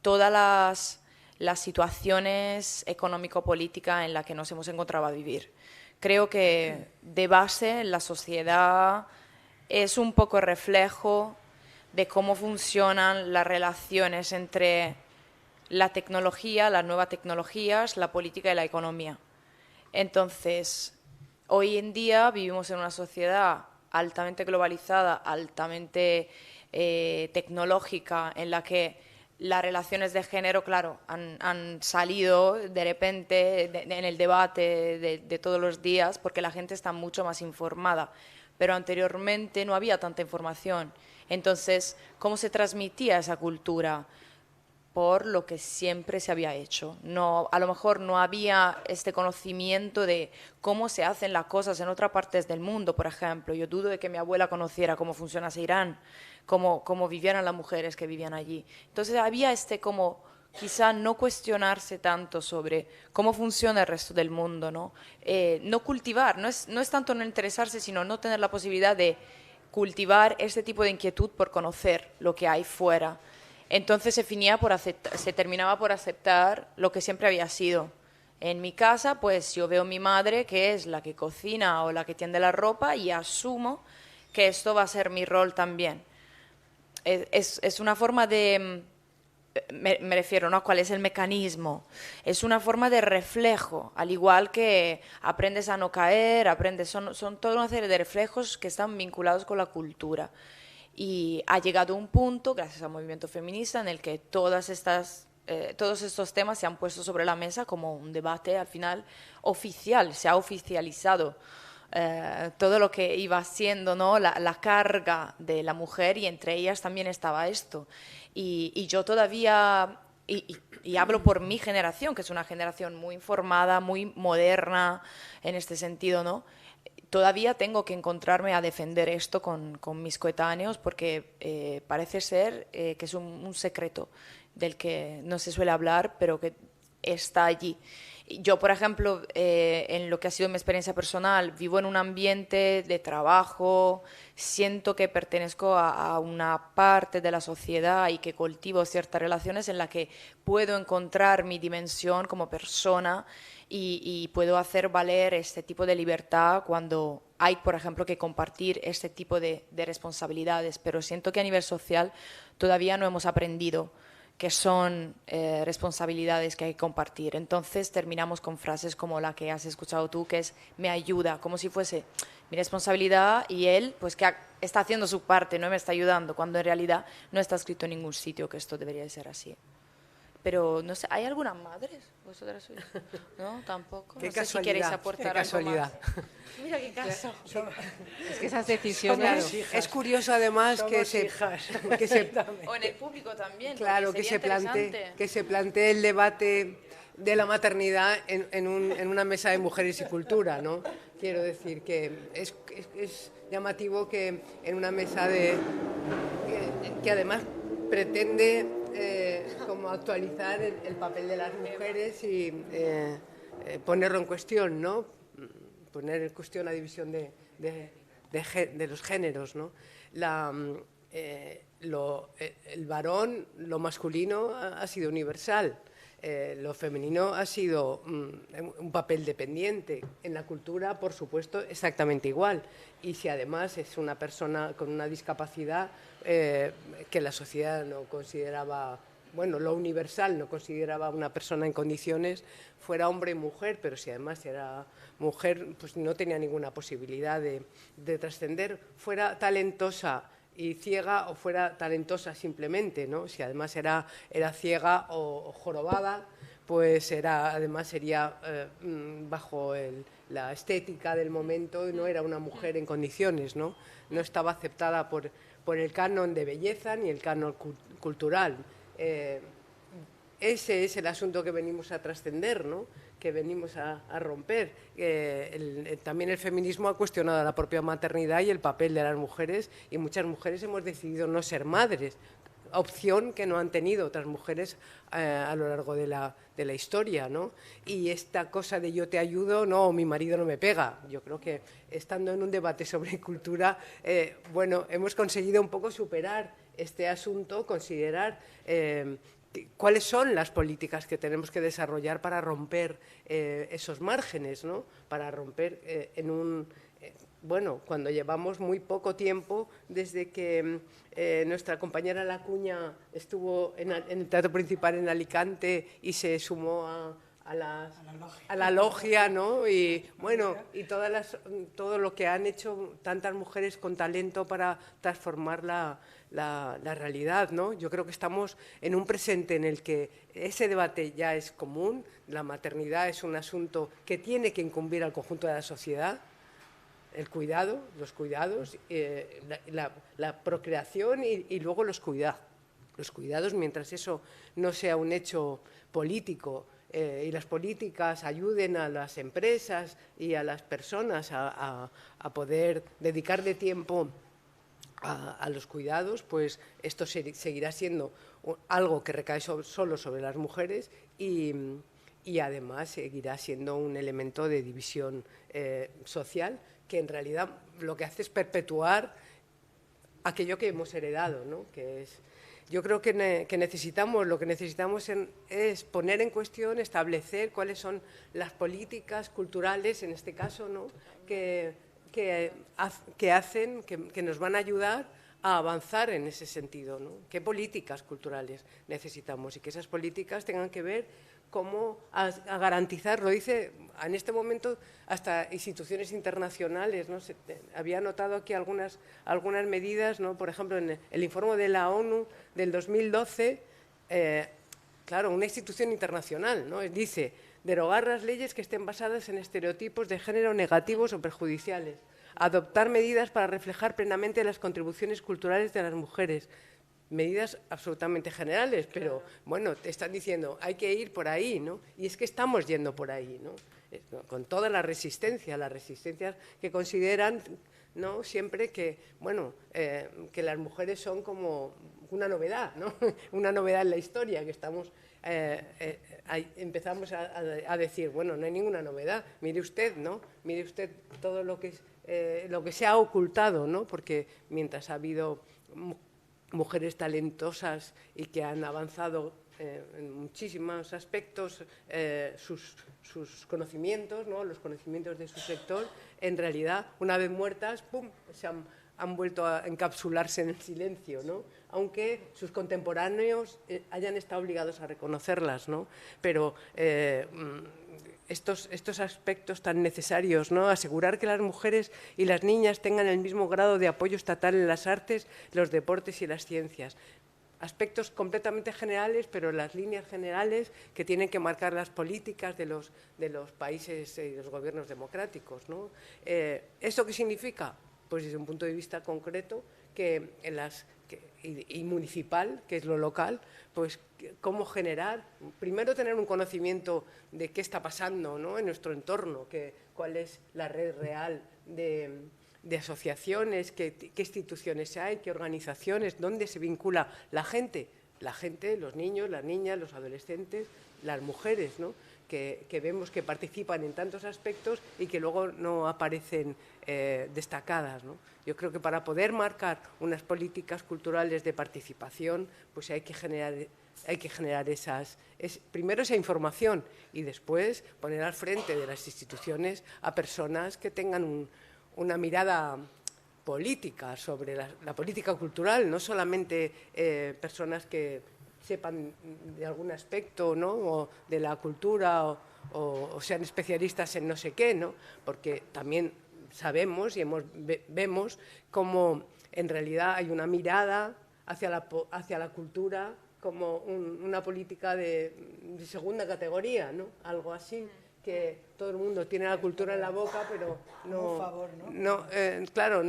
todas las situaciones económico-políticas en las que nos hemos encontrado a vivir. Creo que de base la sociedad es un poco reflejo de cómo funcionan las relaciones entre la tecnología, las nuevas tecnologías, la política y la economía. Entonces, hoy en día vivimos en una sociedad altamente globalizada, altamente tecnológica, en la que las relaciones de género, claro, han salido de repente en el debate de todos los días, porque la gente está mucho más informada, pero anteriormente no había tanta información. Entonces, ¿cómo se transmitía esa cultura? Por lo que siempre se había hecho. No, a lo mejor no había este conocimiento de cómo se hacen las cosas en otras partes del mundo, por ejemplo. Yo dudo de que mi abuela conociera cómo funciona Irán, cómo vivían las mujeres que vivían allí. Entonces había como quizá no cuestionarse tanto sobre cómo funciona el resto del mundo, ¿no? No cultivar, no es tanto no interesarse, sino no tener la posibilidad de cultivar este tipo de inquietud por conocer lo que hay fuera. Entonces se terminaba por aceptar lo que siempre había sido. En mi casa, pues yo veo a mi madre, que es la que cocina o la que tiende la ropa, y asumo que esto va a ser mi rol también. Es una forma de... Me refiero, ¿no?, cuál es el mecanismo. Es una forma de reflejo, al igual que aprendes a no caer, son toda una serie de reflejos que están vinculados con la cultura. Y ha llegado un punto, gracias al movimiento feminista, en el que todos estos temas se han puesto sobre la mesa como un debate al final oficial, se ha oficializado todo lo que iba siendo, ¿no? La carga de la mujer, y entre ellas también estaba esto. Y yo todavía, y hablo por mi generación, que es una generación muy informada, muy moderna en este sentido, ¿no? Todavía tengo que encontrarme a defender esto con mis coetáneos, porque parece ser que es un secreto del que no se suele hablar, pero que está allí. Yo, por ejemplo, en lo que ha sido mi experiencia personal, vivo en un ambiente de trabajo, siento que pertenezco a una parte de la sociedad y que cultivo ciertas relaciones en las que puedo encontrar mi dimensión como persona y puedo hacer valer este tipo de libertad cuando hay, por ejemplo, que compartir este tipo de responsabilidades. Pero siento que a nivel social todavía no hemos aprendido que son responsabilidades que hay que compartir. Entonces terminamos con frases como la que has escuchado tú, que es me ayuda, como si fuese mi responsabilidad y él, pues que está haciendo su parte, no me está ayudando, cuando en realidad no está escrito en ningún sitio que esto debería de ser así. Pero no sé, ¿hay algunas madres? ¿Vosotras sois? No, tampoco. Qué No sé si casualidad, queréis aportar qué casualidad. algo más. Mira qué caso. Es que esas decisiones... Es curioso además que se O en el público también. claro, porque que se plantee el debate de la maternidad en una mesa de mujeres y cultura, ¿no? Quiero decir que es llamativo que en una mesa que además pretende como actualizar el papel de las mujeres y ponerlo en cuestión, ¿no? Poner en cuestión la división de los géneros, ¿no? El varón, lo masculino ha sido universal, lo femenino ha sido un papel dependiente. En la cultura, por supuesto, exactamente igual. Y si además es una persona con una discapacidad que la sociedad no consideraba, bueno, lo universal no consideraba una persona en condiciones, fuera hombre y mujer, pero si además era mujer, pues no tenía ninguna posibilidad de trascender, fuera talentosa y ciega o fuera talentosa simplemente, ¿no? Si además era ciega o jorobada, pues además sería bajo la estética del momento, no era una mujer en condiciones, ¿no? No estaba aceptada por el canon de belleza ni el canon cultural. Ese es el asunto que venimos a trascender, ¿no? Que venimos a romper. También el feminismo ha cuestionado la propia maternidad y el papel de las mujeres, y muchas mujeres hemos decidido no ser madres, opción que no han tenido otras mujeres a lo largo de la historia, ¿no? Y esta cosa de yo te ayudo, no, mi marido no me pega. Yo creo que estando en un debate sobre cultura, bueno, hemos conseguido un poco superar este asunto, considerar cuáles son las políticas que tenemos que desarrollar para romper esos márgenes, ¿no? Para romper bueno, cuando llevamos muy poco tiempo desde que nuestra compañera Lacuña estuvo en el Teatro Principal en Alicante y se sumó a la logia, ¿no? Y bueno, y todo lo que han hecho tantas mujeres con talento para transformar la realidad, ¿no? Yo creo que estamos en un presente en el que ese debate ya es común. La maternidad es un asunto que tiene que incumbir al conjunto de la sociedad. El cuidado, los cuidados, la procreación y luego los cuidados. Los cuidados, mientras eso no sea un hecho político y las políticas ayuden a las empresas y a las personas a poder dedicarle tiempo a los cuidados, pues esto seguirá siendo algo que recae solo sobre las mujeres y además seguirá siendo un elemento de división social que en realidad lo que hace es perpetuar aquello que hemos heredado, ¿no? Que es, yo creo que lo que necesitamos es poner en cuestión, establecer cuáles son las políticas culturales, en este caso, ¿no? que nos van a ayudar a avanzar en ese sentido, ¿no? ¿Qué políticas culturales necesitamos? Y que esas políticas tengan que ver cómo a garantizar, lo dice en este momento hasta instituciones internacionales, ¿no? Había notado aquí algunas medidas, ¿no? Por ejemplo, en el informe de la ONU del 2012, claro, una institución internacional, ¿no? Dice, derogar las leyes que estén basadas en estereotipos de género negativos o perjudiciales, adoptar medidas para reflejar plenamente las contribuciones culturales de las mujeres. Medidas absolutamente generales, pero bueno, te están diciendo, hay que ir por ahí, ¿no? Y es que estamos yendo por ahí, ¿no? Con toda las resistencias que consideran, ¿no? Siempre que, bueno, que las mujeres son como una novedad, ¿no? Una novedad en la historia, que estamos, empezamos a decir, bueno, no hay ninguna novedad, mire usted, ¿no? Mire usted todo lo que se ha ocultado, ¿no? Porque mientras ha habido mujeres talentosas y que han avanzado en muchísimos aspectos sus conocimientos, ¿no? Los conocimientos de su sector, en realidad, una vez muertas, ¡pum!, se han vuelto a encapsularse en el silencio, ¿no? Aunque sus contemporáneos hayan estado obligados a reconocerlas, ¿no? Pero estos aspectos tan necesarios, ¿no? Asegurar que las mujeres y las niñas tengan el mismo grado de apoyo estatal en las artes, los deportes y las ciencias. Aspectos completamente generales, pero las líneas generales que tienen que marcar las políticas de los países y los gobiernos democráticos, ¿no? ¿Eso qué significa? Pues desde un punto de vista concreto y municipal, que es lo local, pues cómo generar, primero tener un conocimiento de qué está pasando, ¿no? En nuestro entorno, cuál es la red real de asociaciones, qué instituciones hay, qué organizaciones, dónde se vincula la gente, los niños, las niñas, los adolescentes, las mujeres, ¿no? Que vemos que participan en tantos aspectos y que luego no aparecen destacadas, ¿no? Yo creo que para poder marcar unas políticas culturales de participación, pues hay que generar primero esa información y después poner al frente de las instituciones a personas que tengan una mirada política sobre la política cultural, no solamente personas que sepan de algún aspecto, ¿no? O de la cultura o sean especialistas en no sé qué, ¿no? Porque también sabemos y vemos cómo en realidad hay una mirada hacia la cultura como una política de segunda categoría, ¿no? Algo así, que todo el mundo tiene la cultura en la boca, pero no, favor, ¿no? Claro,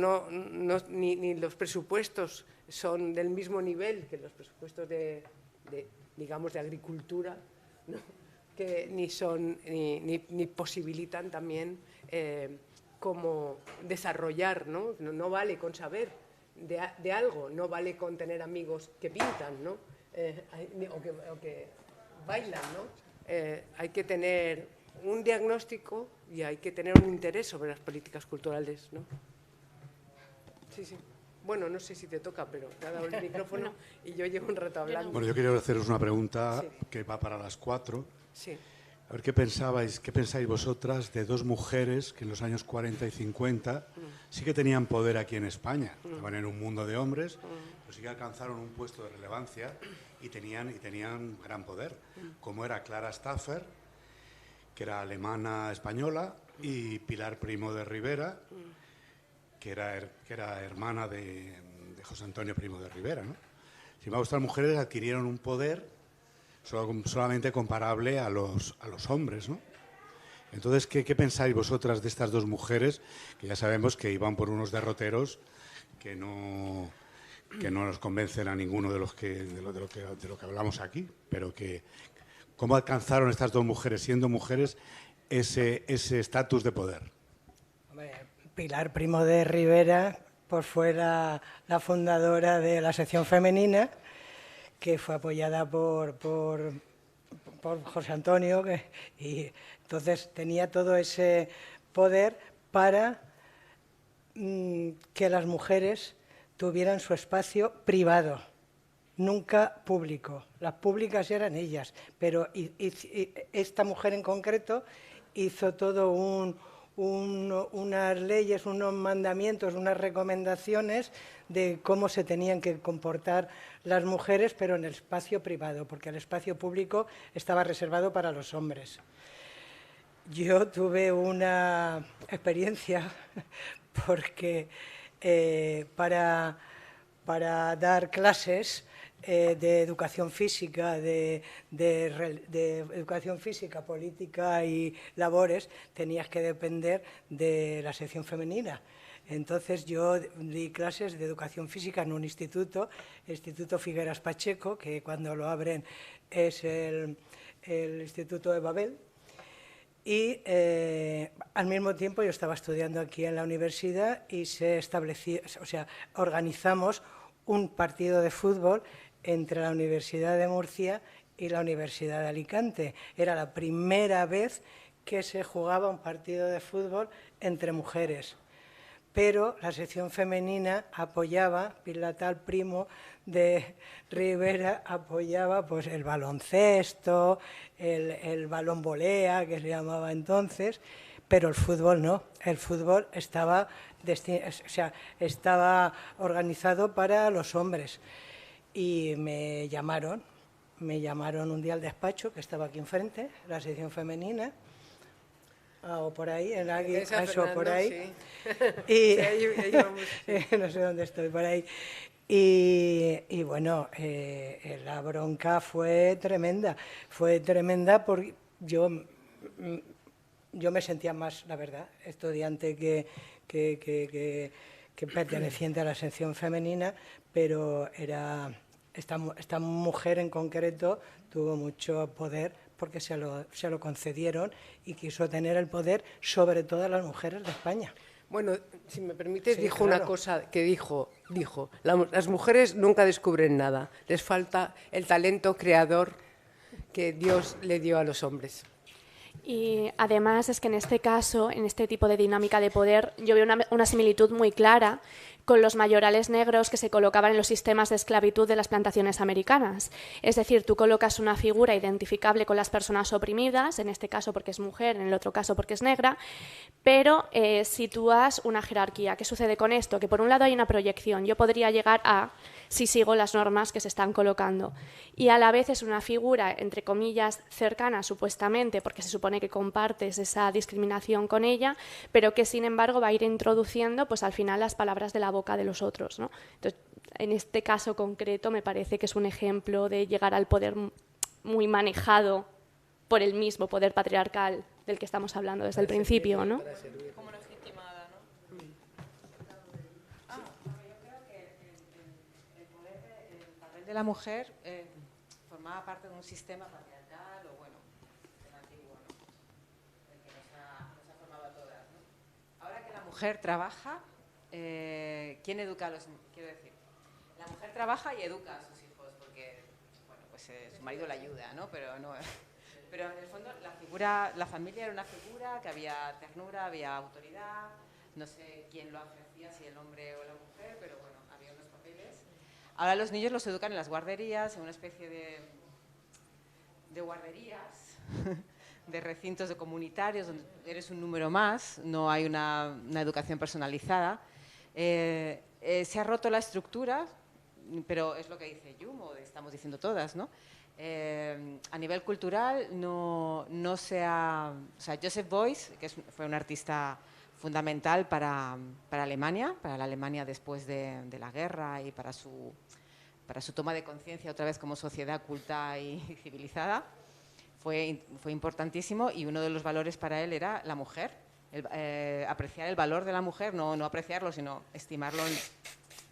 ni los presupuestos son del mismo nivel que los presupuestos digamos, de agricultura, ¿no? Que ni posibilitan también cómo desarrollar, ¿no? No vale con saber de algo, no vale con tener amigos que pintan, ¿no? O que bailan, ¿no? Hay que tener un diagnóstico y hay que tener un interés sobre las políticas culturales, ¿no? Sí. Bueno, no sé si te toca, pero te ha dado el micrófono y yo llevo un rato hablando. Bueno, yo quería haceros una pregunta que va para las 4. Sí. A ver, ¿qué pensáis vosotras de dos mujeres que en los años 40 y 50 sí que tenían poder aquí en España? Estaban en un mundo de hombres, pero sí que alcanzaron un puesto de relevancia y tenían gran poder, como era Clara Staffer, que era alemana-española, y Pilar Primo de Rivera, que era hermana de José Antonio Primo de Rivera, ¿no? Sin embargo, estas mujeres adquirieron un poder solamente comparable a los hombres, ¿no? Entonces, ¿qué pensáis vosotras de estas dos mujeres, que ya sabemos que iban por unos derroteros que no nos convencen a ninguno de lo que hablamos aquí, pero que cómo alcanzaron estas dos mujeres, siendo mujeres, ese estatus de poder? Pilar Primo de Rivera pues fue la fundadora de la sección femenina, que fue apoyada por José Antonio, y entonces tenía todo ese poder para que las mujeres tuvieran su espacio privado, nunca público. Las públicas eran ellas, pero esta mujer en concreto hizo todo unas leyes, unos mandamientos, unas recomendaciones de cómo se tenían que comportar las mujeres, pero en el espacio privado, porque el espacio público estaba reservado para los hombres. Yo tuve una experiencia porque para dar clases de educación física, de educación física, política y labores, tenías que depender de la sección femenina. Entonces yo di clases de educación física en un instituto, el Instituto Figueras Pacheco, que cuando lo abren es el Instituto de Babel, y al mismo tiempo yo estaba estudiando aquí en la universidad y se estableció, o sea, organizamos un partido de fútbol entre la Universidad de Murcia y la Universidad de Alicante. Era la primera vez que se jugaba un partido de fútbol entre mujeres. Pero la sección femenina apoyaba, Pilatal Primo de Rivera apoyaba pues el baloncesto, el balón volea, que se llamaba entonces, pero el fútbol no. El fútbol estaba organizado para los hombres. Y me llamaron un día al despacho, que estaba aquí enfrente, la sección femenina, o por ahí, en alguien, eso, por ahí. Sí. Y no sé dónde estoy, por ahí. Y bueno, la bronca fue tremenda porque yo me sentía más, la verdad, estudiante que perteneciente a la sección femenina, pero esta mujer en concreto tuvo mucho poder porque se lo concedieron y quiso tener el poder sobre todas las mujeres de España. Bueno, si me permites, Sí, dijo claro. una cosa que dijo, las mujeres nunca descubren nada, les falta el talento creador que Dios le dio a los hombres. Y además es que en este caso, en este tipo de dinámica de poder, yo veo una similitud muy clara con los mayorales negros que se colocaban en los sistemas de esclavitud de las plantaciones americanas. Es decir, tú colocas una figura identificable con las personas oprimidas, en este caso porque es mujer, en el otro caso porque es negra, pero sitúas una jerarquía. ¿Qué sucede con esto? Que por un lado hay una proyección. Yo podría llegar a si sigo las normas que se están colocando. Y a la vez es una figura, entre comillas, cercana supuestamente, porque se supone que compartes esa discriminación con ella, pero que sin embargo va a ir introduciendo pues al final las palabras de la boca de los otros, ¿no? Entonces, en este caso concreto me parece que es un ejemplo de llegar al poder muy manejado por el mismo poder patriarcal del que estamos hablando desde el principio, ¿no? Como legitimada, ¿no? El papel de la mujer formaba parte de un sistema patriarcal o bueno, el antiguo, ¿no? El que nos ha formado a todas, ¿no? Ahora que la mujer trabaja, ¿quién educa a los niños? Quiero decir, la mujer trabaja y educa a sus hijos porque, bueno, pues su marido la ayuda, ¿no? Pero en el fondo la familia era una figura que había ternura, había autoridad, no sé quién lo ejercía, si el hombre o la mujer, pero bueno, había unos papeles. Ahora los niños los educan en las guarderías, en una especie de guarderías, de recintos de comunitarios, donde eres un número más, no hay una educación personalizada. Se ha roto la estructura, pero es lo que dice Yumo, estamos diciendo todas, ¿no? A nivel cultural no se ha... O sea, Joseph Beuys, que fue un artista fundamental para Alemania, para la Alemania después de la guerra y para su toma de conciencia otra vez como sociedad culta y civilizada, fue importantísimo y uno de los valores para él era la mujer, apreciar el valor de la mujer, no apreciarlo, sino estimarlo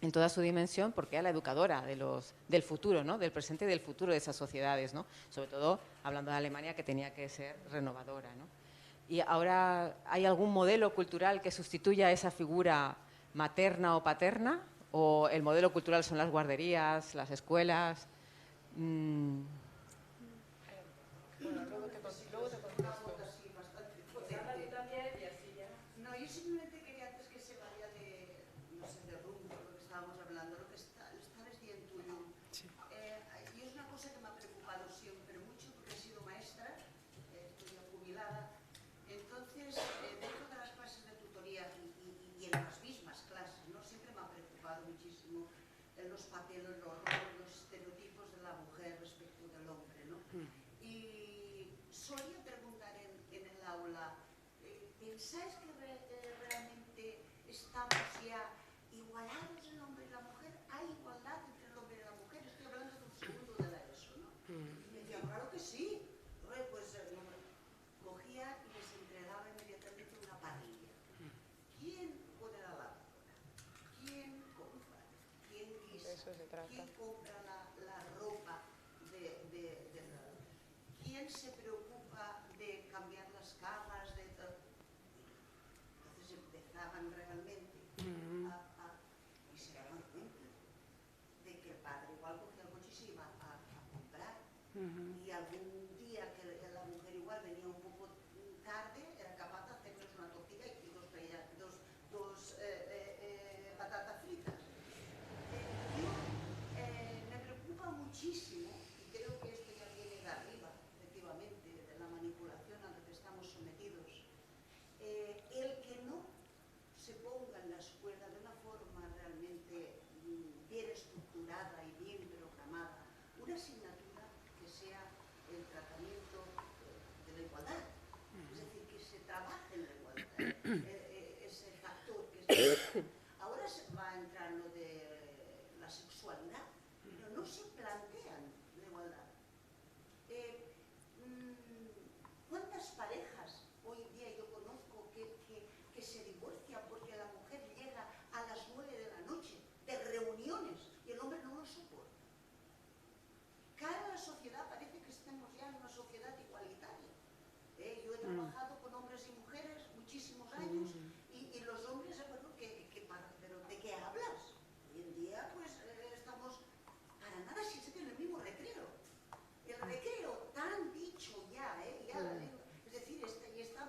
en toda su dimensión, porque era la educadora del futuro, ¿no? Del presente y del futuro de esas sociedades, ¿no? Sobre todo hablando de Alemania, que tenía que ser renovadora, ¿no? Y ahora, ¿hay algún modelo cultural que sustituya a esa figura materna o paterna? ¿O el modelo cultural son las guarderías, las escuelas? No, yo simplemente quería antes que se vaya de, no sé, de rumbo, lo que estábamos hablando, lo que estabas diciendo tú. Sí. Y es una cosa que me ha preocupado siempre mucho porque he sido maestra, estoy ya jubilada. Entonces, dentro de las clases de tutoría y en las mismas clases, ¿no? Siempre me ha preocupado muchísimo los papeles, los roles, los estereotipos de la mujer respecto del hombre, ¿no? Y solía preguntar en el aula, ¿pensáis que realmente estamos ya igualados el hombre y la mujer? ¿Hay igualdad entre el hombre y la mujer? Estoy hablando de eso se trata. ¿Quién compra la ropa ¿quién se preocupa de cambiar las camas? Entonces empezaban realmente y se daban cuenta de que el padre igual cogía el coche y se iba a comprar. Y algún día que la mujer igual venía un poco tarde, era capaz de hacerles una tortilla y dos patatas fritas. Me preocupa muchísimo, y creo que esto ya viene de arriba, efectivamente, de la manipulación a la que estamos sometidos, el que no se ponga en la escuela de una forma realmente bien estructurada y bien programada una asignatura que sea el tratamiento de la igualdad, es decir, que se trabaje en la igualdad, ese factor que es... Ahora se va a entrar lo de la sexualidad, pero no se plantean la igualdad. ¿Cuántas parejas hoy en día yo conozco que se divorcian porque la mujer llega a las 9 de la noche de reuniones y el hombre no lo soporta? Cara a la sociedad parece que estemos ya en una sociedad igualitaria. Yo he trabajado con hombres y mujeres muchísimos años y los hombres, bueno, pero ¿de qué hablas? Hoy en día pues estamos para nada si es en el mismo recreo. El recreo tan dicho ya, es decir, está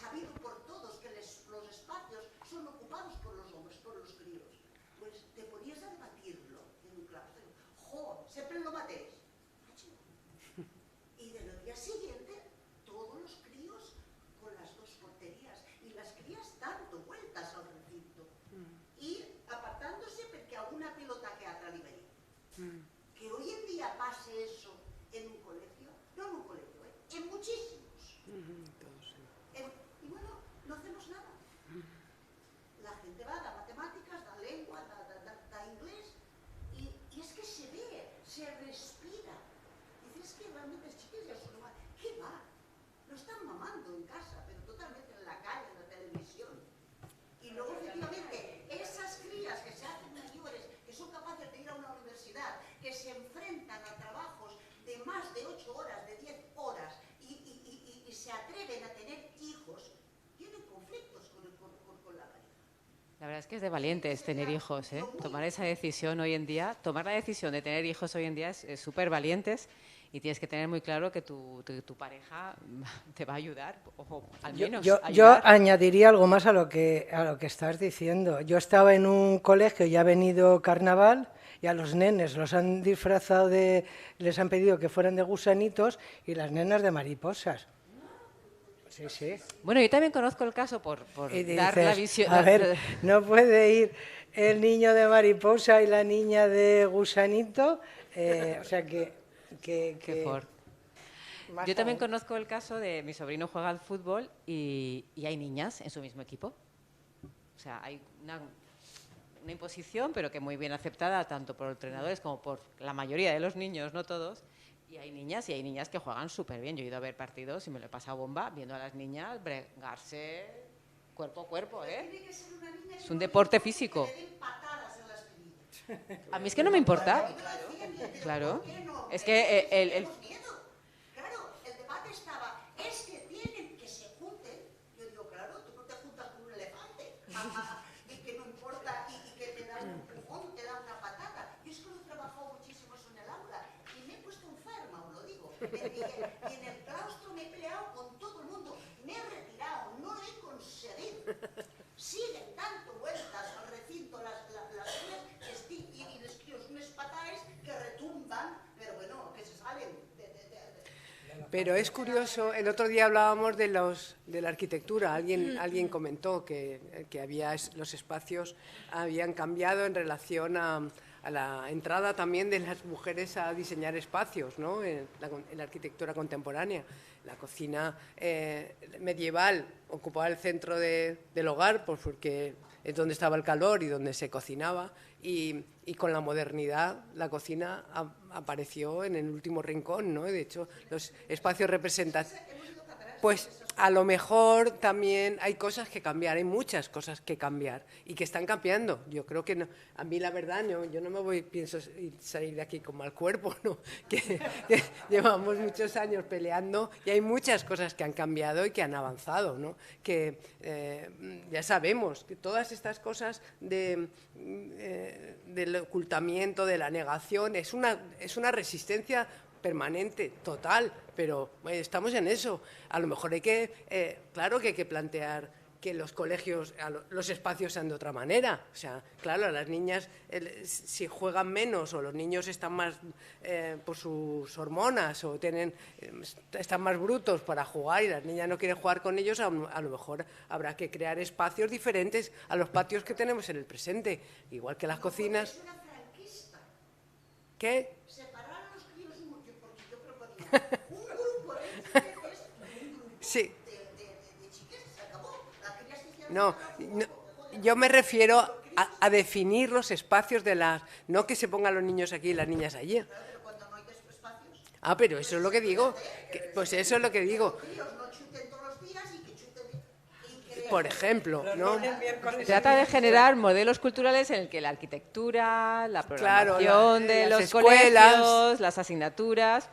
sabido por todos que los espacios son ocupados por los hombres, por los críos. Pues te ponías a debatirlo en un claustro. ¡Jo! Siempre lo matéis. Y del día siguiente, todos los críos con las dos porterías y las crías dando vueltas al recinto y apartándose porque alguna pelota que atrás libera. Que hoy en día pase eso en un colegio, no en un colegio, en muchísimos. Y bueno, no hacemos nada. La gente va, da matemáticas, da lengua, da inglés, y es que se ve, se respira. Dices que realmente es chiquillas, ¿qué va? Lo están mamando en casa, pero totalmente en la calle, en la televisión. Y luego, efectivamente, esas crías que se hacen mayores, que son capaces de ir a una universidad, que se enfrentan a trabajos de más de 8 horas, de 10 horas, y se atreven a tener hijos, tienen conflictos con la pareja. La verdad es que es de valientes tener hijos, ¿eh? Tomar esa decisión hoy en día, tomar la decisión de tener hijos hoy en día es súper valientes y tienes que tener muy claro que tu pareja te va a ayudar, o al menos Yo ayudar. añadiría algo más a lo que estás diciendo. Yo estaba en un colegio, ya ha venido carnaval, y a los nenes los han disfrazado les han pedido que fueran de gusanitos y las nenas de mariposas. Sí, sí. Bueno, yo también conozco el caso por Y dar dices, la visión. a ver, no puede ir el niño de mariposa y la niña de gusanito, o sea Qué fuerte. Yo también conozco el caso de mi sobrino juega al fútbol y hay niñas en su mismo equipo. O sea, hay una imposición, pero que muy bien aceptada tanto por entrenadores como por la mayoría de los niños, no todos. Y hay niñas que juegan súper bien. Yo he ido a ver partidos y me lo he pasado bomba viendo a las niñas bregarse cuerpo a cuerpo, ¿eh? Es un deporte físico. A mí es que no me importa. Claro. Es que el Claro, el debate estaba, es que tienen que se junten. Yo digo, claro, tú no te juntas con un elefante. Y que no importa, y que te da un empujón, te da una patada. Yo es que lo he trabajado muchísimo eso en el aula y me he puesto enferma, os lo digo. Y en el claustro me he peleado con todo el mundo. Me he retirado, no lo he conseguido. Siguen dando vueltas al recinto las crías y les críos unos pataes que retumban, pero bueno, que se salen. Pero es curioso, el otro día hablábamos de la arquitectura, alguien comentó que los espacios habían cambiado en relación a la entrada también de las mujeres a diseñar espacios, ¿no? en la arquitectura contemporánea. La cocina medieval ocupaba el centro del hogar, pues porque es donde estaba el calor y donde se cocinaba, y con la modernidad la cocina apareció en el último rincón, ¿no? De hecho, los espacios representativos... Pues a lo mejor también hay cosas que cambiar, hay muchas cosas que cambiar y que están cambiando. Yo creo que no, a mí la verdad, no, yo no me voy, pienso salir de aquí con mal cuerpo, ¿no? que llevamos muchos años peleando y hay muchas cosas que han cambiado y que han avanzado, ¿no? Que ya sabemos que todas estas cosas del ocultamiento, de la negación, es una resistencia permanente, total, pero estamos en eso. A lo mejor hay que, claro que hay que plantear que los colegios, los espacios sean de otra manera. O sea, claro, las niñas si juegan menos o los niños están más por sus hormonas o están más brutos para jugar y las niñas no quieren jugar con ellos, a lo mejor habrá que crear espacios diferentes a los patios que tenemos en el presente, igual que las cocinas. ¿Qué? Un grupo de veces, sí. de chiques, se acabó. La querías que No, yo me refiero a definir los espacios de las... No que se pongan los niños aquí y las niñas allí. Pero cuando no hay espacios... Ah, pero eso es lo que digo. Pues eso es lo que digo. No chuten todos los días y que chuten... Por ejemplo, ¿no? Trata de generar modelos culturales en el que la arquitectura, la programación Claro, de las los escuelas, colegios, las asignaturas,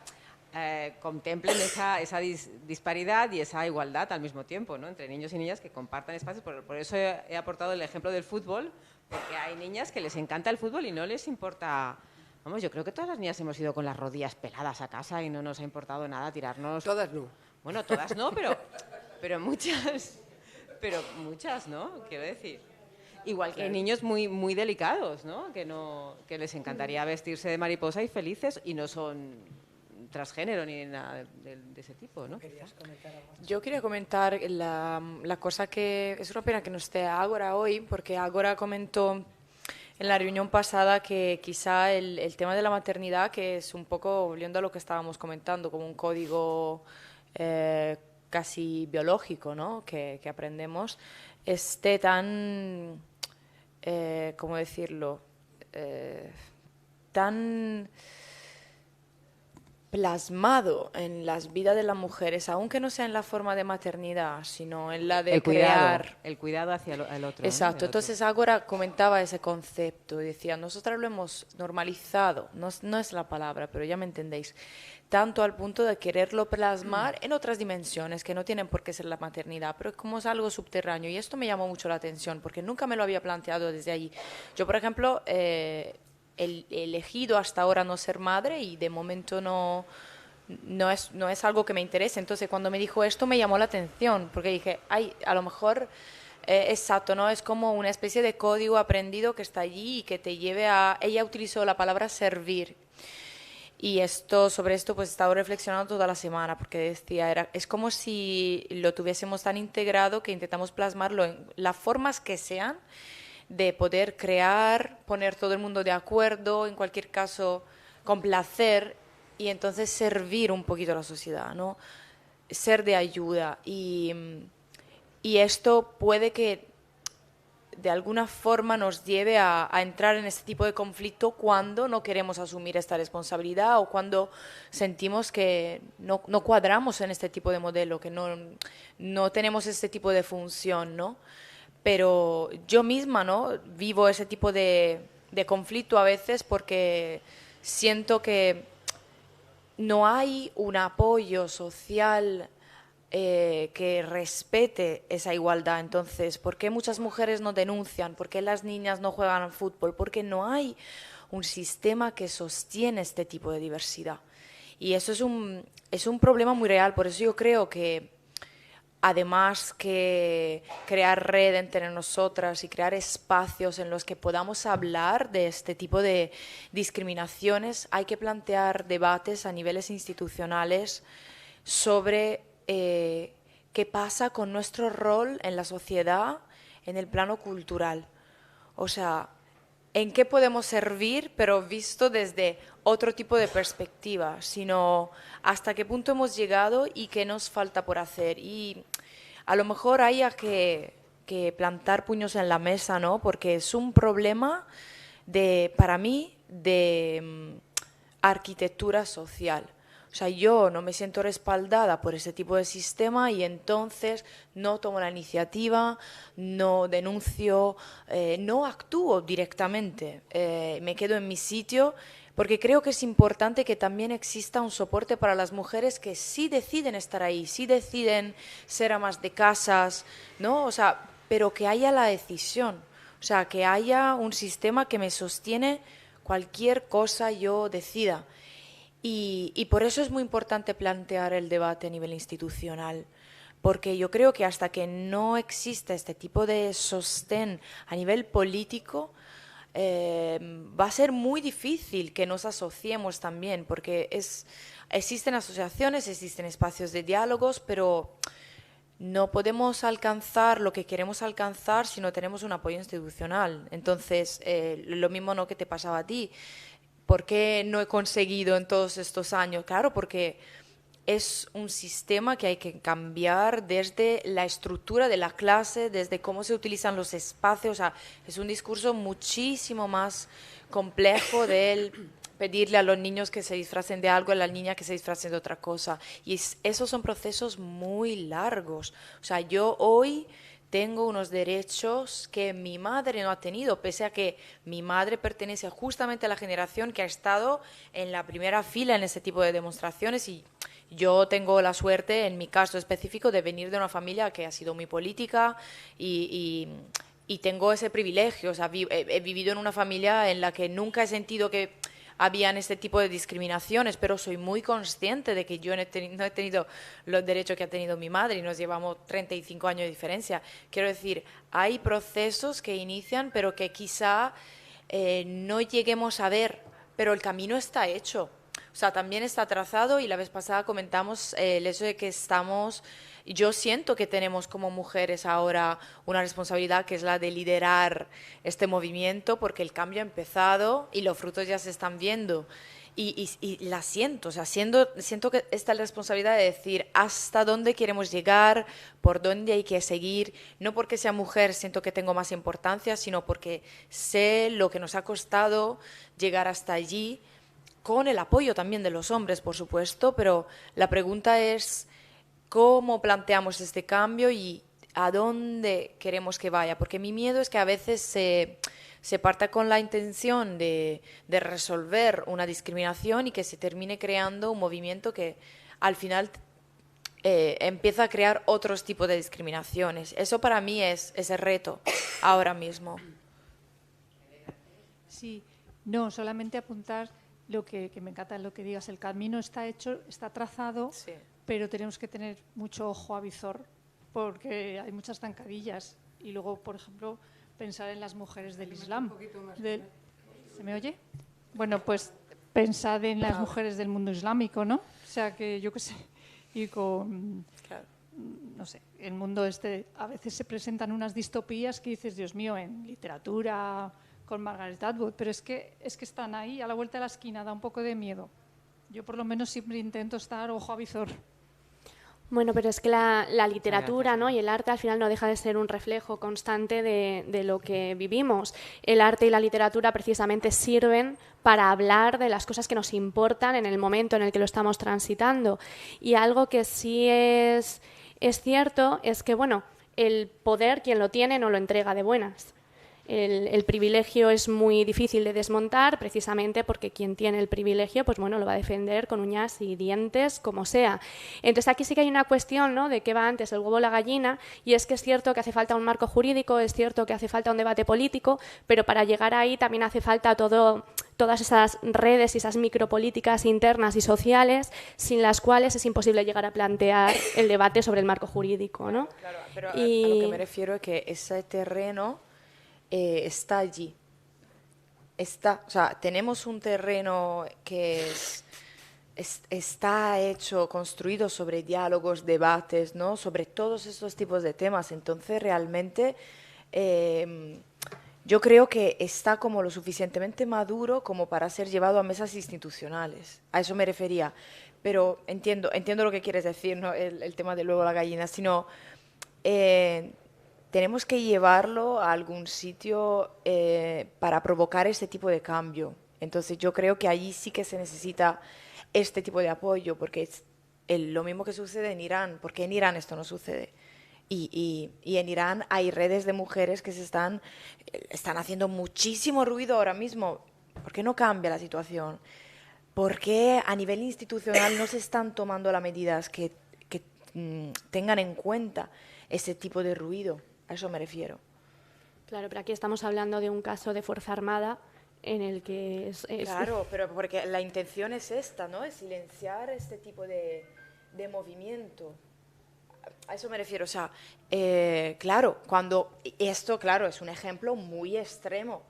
contemplen esa disparidad y esa igualdad al mismo tiempo, ¿no? Entre niños y niñas que compartan espacios. Por eso he aportado el ejemplo del fútbol, porque hay niñas que les encanta el fútbol y no les importa... Vamos, yo creo que todas las niñas hemos ido con las rodillas peladas a casa y no nos ha importado nada tirarnos... Todas no. Bueno, todas no, pero muchas... Pero muchas, ¿no? Quiero decir. Igual que hay niños muy, muy delicados, ¿no? Que les encantaría vestirse de mariposa y felices y no son transgénero ni nada de ese tipo, ¿no? Yo quería comentar la cosa que es una pena que no esté Ágora hoy, porque Ágora comentó en la reunión pasada que quizá el tema de la maternidad, que es un poco, volviendo a lo que estábamos comentando, como un código casi biológico, ¿no? que aprendemos, esté tan, ¿cómo decirlo?, tan plasmado en las vidas de las mujeres, aunque no sea en la forma de maternidad, sino en la de crear... El cuidado hacia el otro. Exacto, ¿no? entonces Ágora comentaba ese concepto y decía, nosotras lo hemos normalizado, no es la palabra, pero ya me entendéis, tanto al punto de quererlo plasmar en otras dimensiones, que no tienen por qué ser la maternidad, pero es como es algo subterráneo, y esto me llamó mucho la atención, porque nunca me lo había planteado desde allí. Yo, por ejemplo, he elegido hasta ahora no ser madre y de momento no es algo que me interese. Entonces, cuando me dijo esto me llamó la atención, porque dije, ay, a lo mejor, exacto, ¿no? Es como una especie de código aprendido que está allí y que te lleve a... Ella utilizó la palabra servir. Y sobre esto pues he estado reflexionando toda la semana, porque decía, es como si lo tuviésemos tan integrado que intentamos plasmarlo en las formas que sean, de poder crear, poner todo el mundo de acuerdo, en cualquier caso complacer y entonces servir un poquito a la sociedad, ¿no? Ser de ayuda. Y esto puede que de alguna forma nos lleve a entrar en este tipo de conflicto cuando no queremos asumir esta responsabilidad o cuando sentimos que no cuadramos en este tipo de modelo, que no tenemos este tipo de función, ¿no? Pero yo misma, ¿no?, vivo ese tipo de conflicto a veces porque siento que no hay un apoyo social que respete esa igualdad. Entonces, ¿por qué muchas mujeres no denuncian? ¿Por qué las niñas no juegan al fútbol? Porque no hay un sistema que sostiene este tipo de diversidad. Y eso es un problema muy real. Por eso yo creo que además que crear red entre nosotras y crear espacios en los que podamos hablar de este tipo de discriminaciones, hay que plantear debates a niveles institucionales sobre qué pasa con nuestro rol en la sociedad en el plano cultural. O sea, en qué podemos servir, pero visto desde otro tipo de perspectiva, sino hasta qué punto hemos llegado y qué nos falta por hacer. Y a lo mejor haya que plantar puños en la mesa, ¿no? Porque es un problema para mí, de arquitectura social. O O sea, yo no me siento respaldada por ese tipo de sistema y entonces no tomo la iniciativa, no denuncio, no actúo directamente, me quedo en mi sitio porque creo que es importante que también exista un soporte para las mujeres que sí deciden estar ahí, sí deciden ser amas de casas, ¿no? O sea, pero que haya la decisión, o sea, que haya un sistema que me sostiene cualquier cosa yo decida. Y por eso es muy importante plantear el debate a nivel institucional, porque yo creo que hasta que no exista este tipo de sostén a nivel político, va a ser muy difícil que nos asociemos también, porque existen asociaciones, existen espacios de diálogos, pero no podemos alcanzar lo que queremos alcanzar si no tenemos un apoyo institucional. Entonces, lo mismo no que te pasaba a ti. ¿Por qué no he conseguido en todos estos años? Claro, porque es un sistema que hay que cambiar desde la estructura de la clase, desde cómo se utilizan los espacios. O sea, es un discurso muchísimo más complejo del pedirle a los niños que se disfracen de algo, a las niñas que se disfracen de otra cosa. Y esos son procesos muy largos. O sea, yo hoy tengo unos derechos que mi madre no ha tenido, pese a que mi madre pertenece justamente a la generación que ha estado en la primera fila en ese tipo de demostraciones, y yo tengo la suerte, en mi caso específico, de venir de una familia que ha sido muy política y tengo ese privilegio. O sea, he vivido en una familia en la que nunca he sentido que habían este tipo de discriminaciones, pero soy muy consciente de que yo no he tenido los derechos que ha tenido mi madre y nos llevamos 35 años de diferencia. Quiero decir, hay procesos que inician, pero que quizá no lleguemos a ver, pero el camino está hecho. O sea, también está trazado, y la vez pasada comentamos el hecho de que yo siento que tenemos como mujeres ahora una responsabilidad, que es la de liderar este movimiento, porque el cambio ha empezado y los frutos ya se están viendo. Y la siento, o sea, siento que esta es la responsabilidad de decir hasta dónde queremos llegar, por dónde hay que seguir. No porque sea mujer siento que tengo más importancia, sino porque sé lo que nos ha costado llegar hasta allí, con el apoyo también de los hombres, por supuesto, pero la pregunta es cómo planteamos este cambio y a dónde queremos que vaya, porque mi miedo es que a veces se parta con la intención de resolver una discriminación y que se termine creando un movimiento que al final empieza a crear otros tipos de discriminaciones. Eso para mí es ese reto ahora mismo. Sí, no, solamente apuntar lo que me encanta lo que digas. El camino está hecho, está trazado, sí, pero tenemos que tener mucho ojo avizor porque hay muchas zancadillas. Y luego, por ejemplo, pensar en las mujeres del Islam. ¿Se me oye? Bueno, pues pensad en las mujeres del mundo islámico, ¿no? O sea, que yo qué sé, y con, claro, no sé, el mundo a veces se presentan unas distopías que dices, Dios mío, en literatura, con Margaret Atwood, pero es que están ahí a la vuelta de la esquina, da un poco de miedo. Yo por lo menos siempre intento estar ojo avizor. Bueno, pero es que la literatura, ¿no?, y el arte al final no deja de ser un reflejo constante de lo que vivimos. El arte y la literatura precisamente sirven para hablar de las cosas que nos importan en el momento en el que lo estamos transitando. Y algo que sí es cierto es que, bueno, el poder, quien lo tiene, no lo entrega de buenas. El privilegio es muy difícil de desmontar, precisamente porque quien tiene el privilegio, pues bueno, lo va a defender con uñas y dientes, como sea. Entonces aquí sí que hay una cuestión, ¿no?, de qué va antes, el huevo o la gallina, y es que es cierto que hace falta un marco jurídico, es cierto que hace falta un debate político, pero para llegar ahí también hace falta todas esas redes y esas micropolíticas internas y sociales sin las cuales es imposible llegar a plantear el debate sobre el marco jurídico, ¿no? Claro, pero a lo que me refiero es que ese terreno está allí. O sea, tenemos un terreno que está hecho, construido sobre diálogos, debates, ¿no?, sobre todos estos tipos de temas. Entonces, realmente, yo creo que está como lo suficientemente maduro como para ser llevado a mesas institucionales. A eso me refería. Pero entiendo lo que quieres decir, ¿no?, el tema del huevo o la gallina, sino tenemos que llevarlo a algún sitio para provocar este tipo de cambio. Entonces yo creo que allí sí que se necesita este tipo de apoyo, porque es lo mismo que sucede en Irán. ¿Por qué en Irán esto no sucede? Y en Irán hay redes de mujeres que están haciendo muchísimo ruido ahora mismo. ¿Por qué no cambia la situación? ¿Por qué a nivel institucional no se están tomando las medidas que tengan en cuenta ese tipo de ruido? A eso me refiero. Claro, pero aquí estamos hablando de un caso de fuerza armada en el que Claro, pero porque la intención es esta, ¿no? Es silenciar este tipo de movimiento. A eso me refiero. O sea, claro, esto, claro, es un ejemplo muy extremo,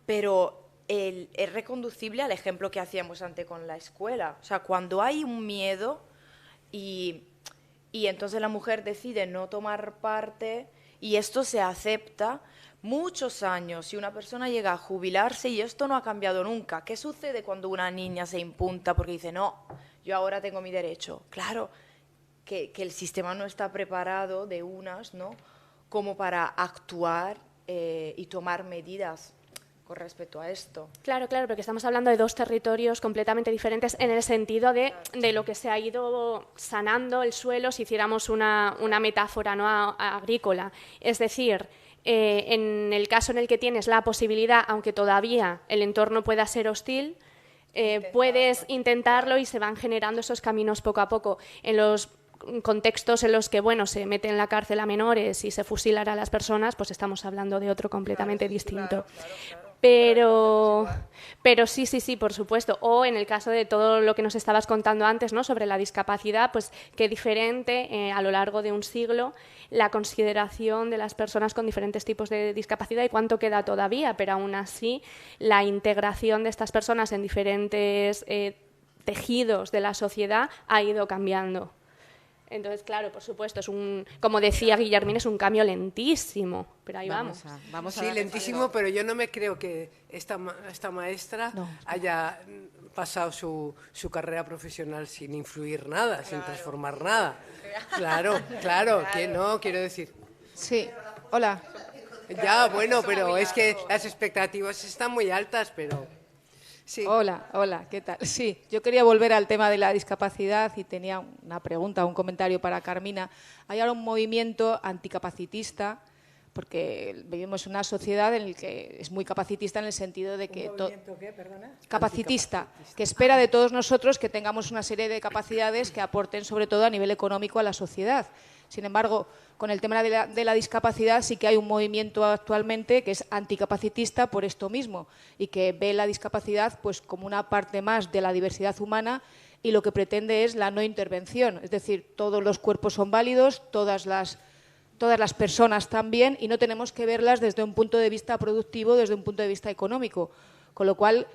pero es reconducible al ejemplo que hacíamos antes con la escuela. O sea, cuando hay un miedo y entonces la mujer decide no tomar parte y esto se acepta muchos años, si una persona llega a jubilarse y esto no ha cambiado nunca, ¿qué sucede cuando una niña se impunta porque dice, no, yo ahora tengo mi derecho? Claro, que el sistema no está preparado de unas, ¿no?, como para actuar y tomar medidas con respecto a esto. Claro, porque estamos hablando de dos territorios completamente diferentes en el sentido de lo que se ha ido sanando el suelo, si hiciéramos una metáfora, ¿no?, agrícola. Es decir, en el caso en el que tienes la posibilidad, aunque todavía el entorno pueda ser hostil, puedes intentarlo y se van generando esos caminos poco a poco. En los contextos en los que, bueno, se mete en la cárcel a menores y se fusilan a las personas, pues estamos hablando de otro completamente distinto. Pero sí, por supuesto. O en el caso de todo lo que nos estabas contando antes, ¿no?, sobre la discapacidad, pues qué diferente a lo largo de un siglo la consideración de las personas con diferentes tipos de discapacidad y cuánto queda todavía, pero aún así la integración de estas personas en diferentes tejidos de la sociedad ha ido cambiando. Entonces, claro, por supuesto, como decía Guillermín, es un cambio lentísimo, pero ahí vamos. Sí, lentísimo, pero yo no me creo que esta maestra haya pasado su carrera profesional sin influir nada, sin transformar nada. Claro, que no, quiero decir. Sí, hola. Ya, bueno, pero es que las expectativas están muy altas, pero... Sí. Hola, ¿qué tal? Sí, yo quería volver al tema de la discapacidad y tenía una pregunta, un comentario para Carmina. Hay ahora un movimiento anticapacitista, porque vivimos en una sociedad en la que es muy capacitista en el sentido de que... ¿Un movimiento qué, perdona? Capacitista, que espera de todos nosotros que tengamos una serie de capacidades que aporten sobre todo a nivel económico a la sociedad. Sin embargo, con el tema de la discapacidad sí que hay un movimiento actualmente que es anticapacitista por esto mismo y que ve la discapacidad pues como una parte más de la diversidad humana y lo que pretende es la no intervención. Es decir, todos los cuerpos son válidos, todas las personas también, y no tenemos que verlas desde un punto de vista productivo, desde un punto de vista económico. Con lo cual,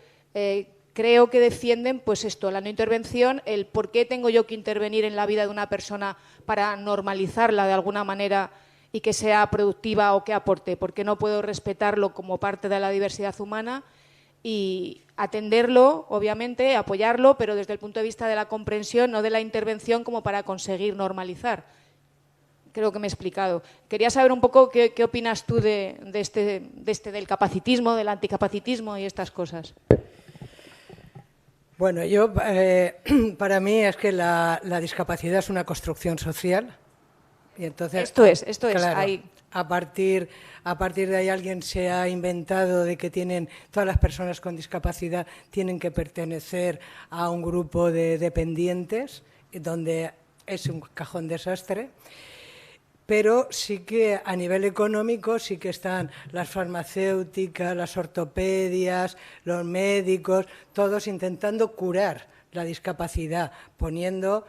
creo que defienden pues esto, la no intervención, el por qué tengo yo que intervenir en la vida de una persona para normalizarla de alguna manera y que sea productiva o que aporte, porque no puedo respetarlo como parte de la diversidad humana y atenderlo, obviamente, apoyarlo, pero desde el punto de vista de la comprensión, no de la intervención como para conseguir normalizar. Creo que me he explicado. Quería saber un poco qué opinas tú de del capacitismo, del anticapacitismo y estas cosas. Bueno, para mí es que la discapacidad es una construcción social y entonces esto es claro, ahí. a partir de ahí alguien se ha inventado de que todas las personas con discapacidad tienen que pertenecer a un grupo de dependientes donde es un cajón desastre. Pero sí que a nivel económico sí que están las farmacéuticas, las ortopedias, los médicos, todos intentando curar la discapacidad, poniendo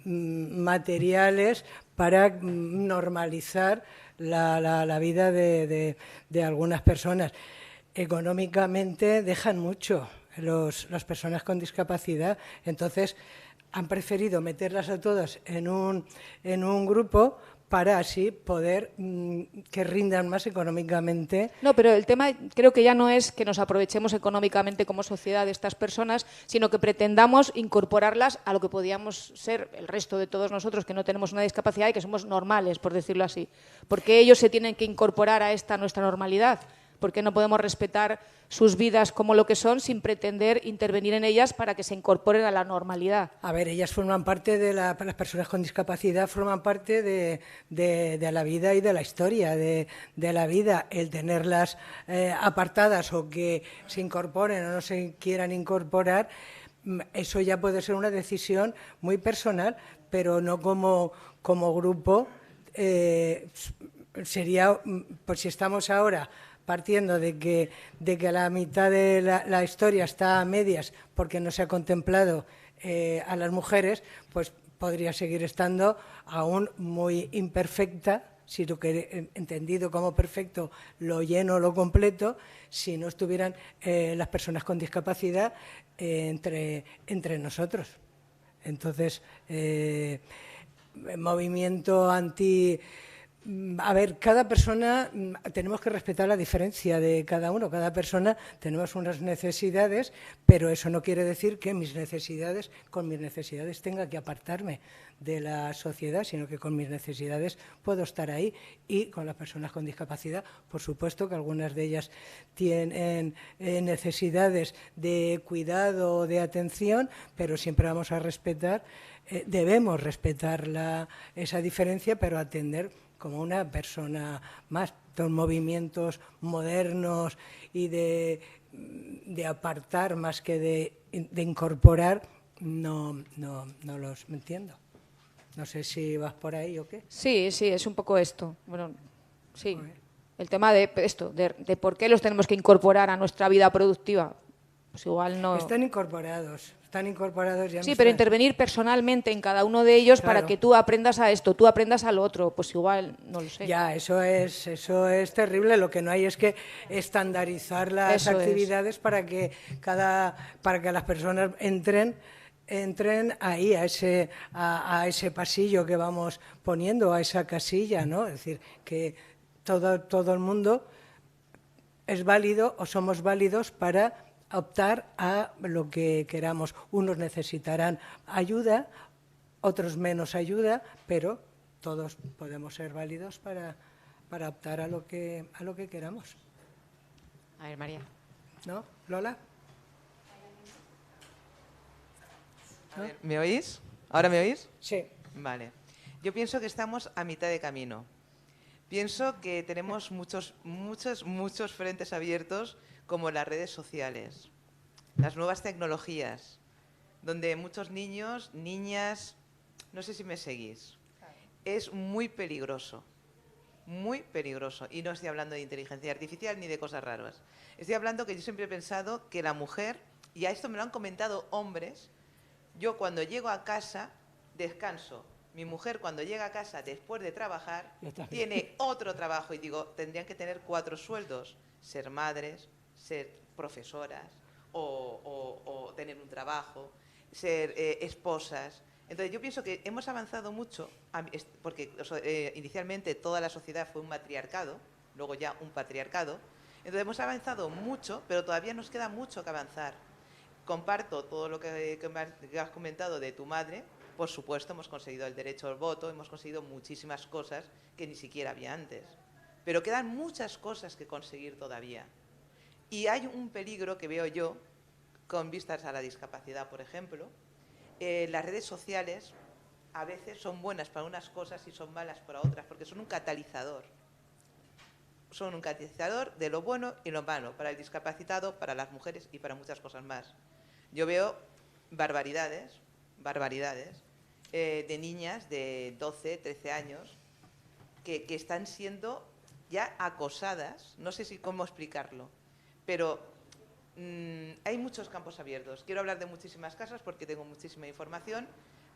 materiales para normalizar la vida de algunas personas. Económicamente dejan mucho las personas con discapacidad, entonces han preferido meterlas a todas en un grupo para así poder que rindan más económicamente. No, pero el tema creo que ya no es que nos aprovechemos económicamente como sociedad de estas personas, sino que pretendamos incorporarlas a lo que podíamos ser el resto de todos nosotros que no tenemos una discapacidad y que somos normales, por decirlo así. ¿Por qué ellos se tienen que incorporar a esta nuestra normalidad? ¿Por qué no podemos respetar sus vidas como lo que son sin pretender intervenir en ellas para que se incorporen a la normalidad? A ver, ellas forman parte de las personas con discapacidad forman parte de la vida y de la historia de la vida. El tenerlas apartadas o que se incorporen o no se quieran incorporar, eso ya puede ser una decisión muy personal, pero no como grupo. Sería, pues si estamos ahora partiendo de que la mitad de la historia está a medias porque no se ha contemplado a las mujeres, pues podría seguir estando aún muy imperfecta, si lo que entendido como perfecto lo lleno, lo completo, si no estuvieran las personas con discapacidad entre nosotros. Entonces, movimiento anti... A ver, cada persona, tenemos que respetar la diferencia de cada uno. Cada persona tenemos unas necesidades, pero eso no quiere decir que con mis necesidades tenga que apartarme de la sociedad, sino que con mis necesidades puedo estar ahí. Y con las personas con discapacidad, por supuesto que algunas de ellas tienen necesidades de cuidado, de atención, pero siempre vamos a respetar, debemos respetar esa diferencia, pero atender como una persona más. Los movimientos modernos y de apartar más que de incorporar, no los entiendo. No sé si vas por ahí o qué. Sí, es un poco esto. Bueno, sí. El tema de esto, de por qué los tenemos que incorporar a nuestra vida productiva, pues igual no... Están incorporados ya. Sí, pero intervenir personalmente en cada uno de ellos, claro, para que tú aprendas a esto, tú aprendas al otro, pues igual, no lo sé. Ya, eso es terrible. Lo que no hay es que estandarizar las actividades para que las personas entren ahí a ese pasillo que vamos poniendo, a esa casilla, ¿no? Es decir, que todo el mundo es válido o somos válidos para optar a lo que queramos. Unos necesitarán ayuda, otros menos ayuda, pero todos podemos ser válidos para optar a lo que queramos. A ver, María. ¿No? ¿Lola? ¿No? A ver, ¿me oís? ¿Ahora me oís? Sí. Vale. Yo pienso que estamos a mitad de camino. Pienso que tenemos muchos frentes abiertos, como las redes sociales, las nuevas tecnologías, donde muchos niños, niñas, no sé si me seguís, es muy peligroso, y no estoy hablando de inteligencia artificial ni de cosas raras. Estoy hablando que yo siempre he pensado que la mujer, y a esto me lo han comentado hombres, yo cuando llego a casa descanso. Mi mujer cuando llega a casa después de trabajar tiene otro trabajo y digo, tendrían que tener 4 sueldos, ser madres, ser profesoras o tener un trabajo, ser esposas. Entonces yo pienso que hemos avanzado mucho, porque inicialmente toda la sociedad fue un matriarcado, luego ya un patriarcado. Entonces hemos avanzado mucho, pero todavía nos queda mucho que avanzar. Comparto todo lo que has comentado de tu madre. Por supuesto, hemos conseguido el derecho al voto, hemos conseguido muchísimas cosas que ni siquiera había antes. Pero quedan muchas cosas que conseguir todavía. Y hay un peligro que veo yo, con vistas a la discapacidad, por ejemplo. Las redes sociales a veces son buenas para unas cosas y son malas para otras, porque son un catalizador. Son un catalizador de lo bueno y lo malo, para el discapacitado, para las mujeres y para muchas cosas más. Yo veo barbaridades de niñas de 12, 13 años que están siendo ya acosadas, no sé cómo explicarlo, pero hay muchos campos abiertos. Quiero hablar de muchísimas casas porque tengo muchísima información,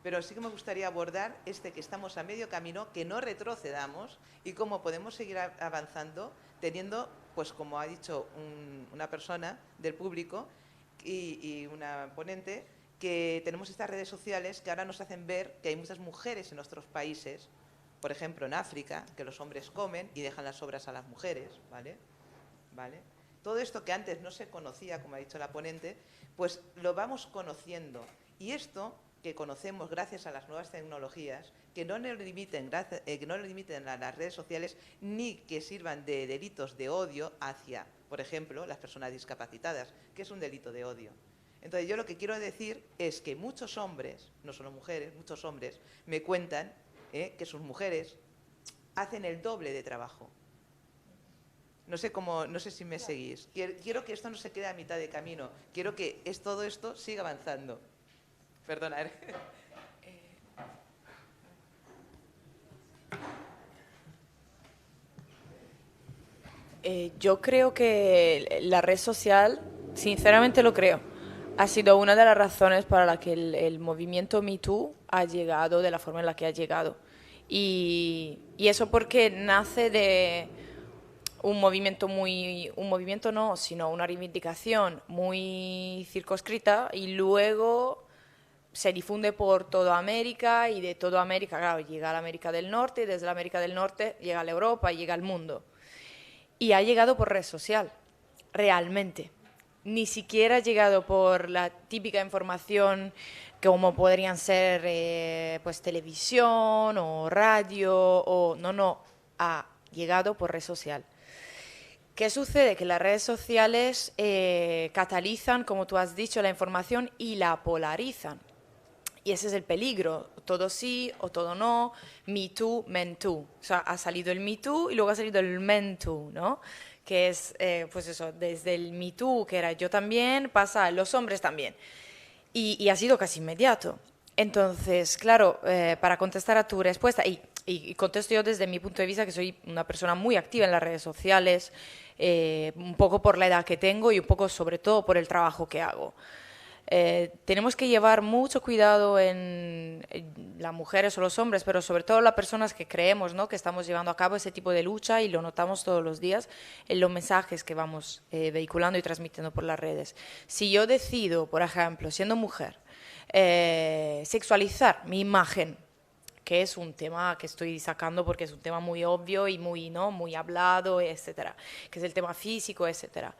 pero sí que me gustaría abordar que estamos a medio camino, que no retrocedamos y cómo podemos seguir avanzando teniendo, pues como ha dicho una persona del público y una ponente, que tenemos estas redes sociales que ahora nos hacen ver que hay muchas mujeres en nuestros países, por ejemplo en África, que los hombres comen y dejan las sobras a las mujeres, ¿vale? Todo esto que antes no se conocía, como ha dicho la ponente, pues lo vamos conociendo. Y esto que conocemos gracias a las nuevas tecnologías, que no nos limiten a las redes sociales ni que sirvan de delitos de odio hacia, por ejemplo, las personas discapacitadas, que es un delito de odio. Entonces, yo lo que quiero decir es que muchos hombres, no solo mujeres, muchos hombres me cuentan que sus mujeres hacen el doble de trabajo. No sé si me seguís. Quiero que esto no se quede a mitad de camino. Quiero que todo esto siga avanzando. Perdona. Yo creo que la red social, sinceramente lo creo, ha sido una de las razones para la que el movimiento Me Too ha llegado de la forma en la que ha llegado. Y eso porque nace de un movimiento sino una reivindicación muy circunscrita y luego se difunde por toda América y de toda América, claro, llega a la América del Norte y desde la América del Norte llega a la Europa y llega al mundo. Y ha llegado por red social, realmente. Ni siquiera ha llegado por la típica información como podrían ser pues televisión o radio, no, ha llegado por red social. ¿Qué sucede? Que las redes sociales catalizan, como tú has dicho, la información y la polarizan. Y ese es el peligro, todo sí o todo no, Me Too, Men Too. O sea, ha salido el Me Too y luego ha salido el Men Too, ¿no? Que es, pues eso, desde el Me Too, que era yo también, pasa a los hombres también. Y ha sido casi inmediato. Entonces, claro, para contestar a tu respuesta, y contesto yo desde mi punto de vista, que soy una persona muy activa en las redes sociales, un poco por la edad que tengo y un poco sobre todo por el trabajo que hago. Tenemos que llevar mucho cuidado en las mujeres o los hombres, pero sobre todo las personas que creemos, ¿no?, que estamos llevando a cabo ese tipo de lucha y lo notamos todos los días en los mensajes que vamos vehiculando y transmitiendo por las redes. Si yo decido, por ejemplo, siendo mujer, sexualizar mi imagen, que es un tema que estoy sacando porque es un tema muy obvio y muy hablado, etcétera, que es el tema físico, etcétera.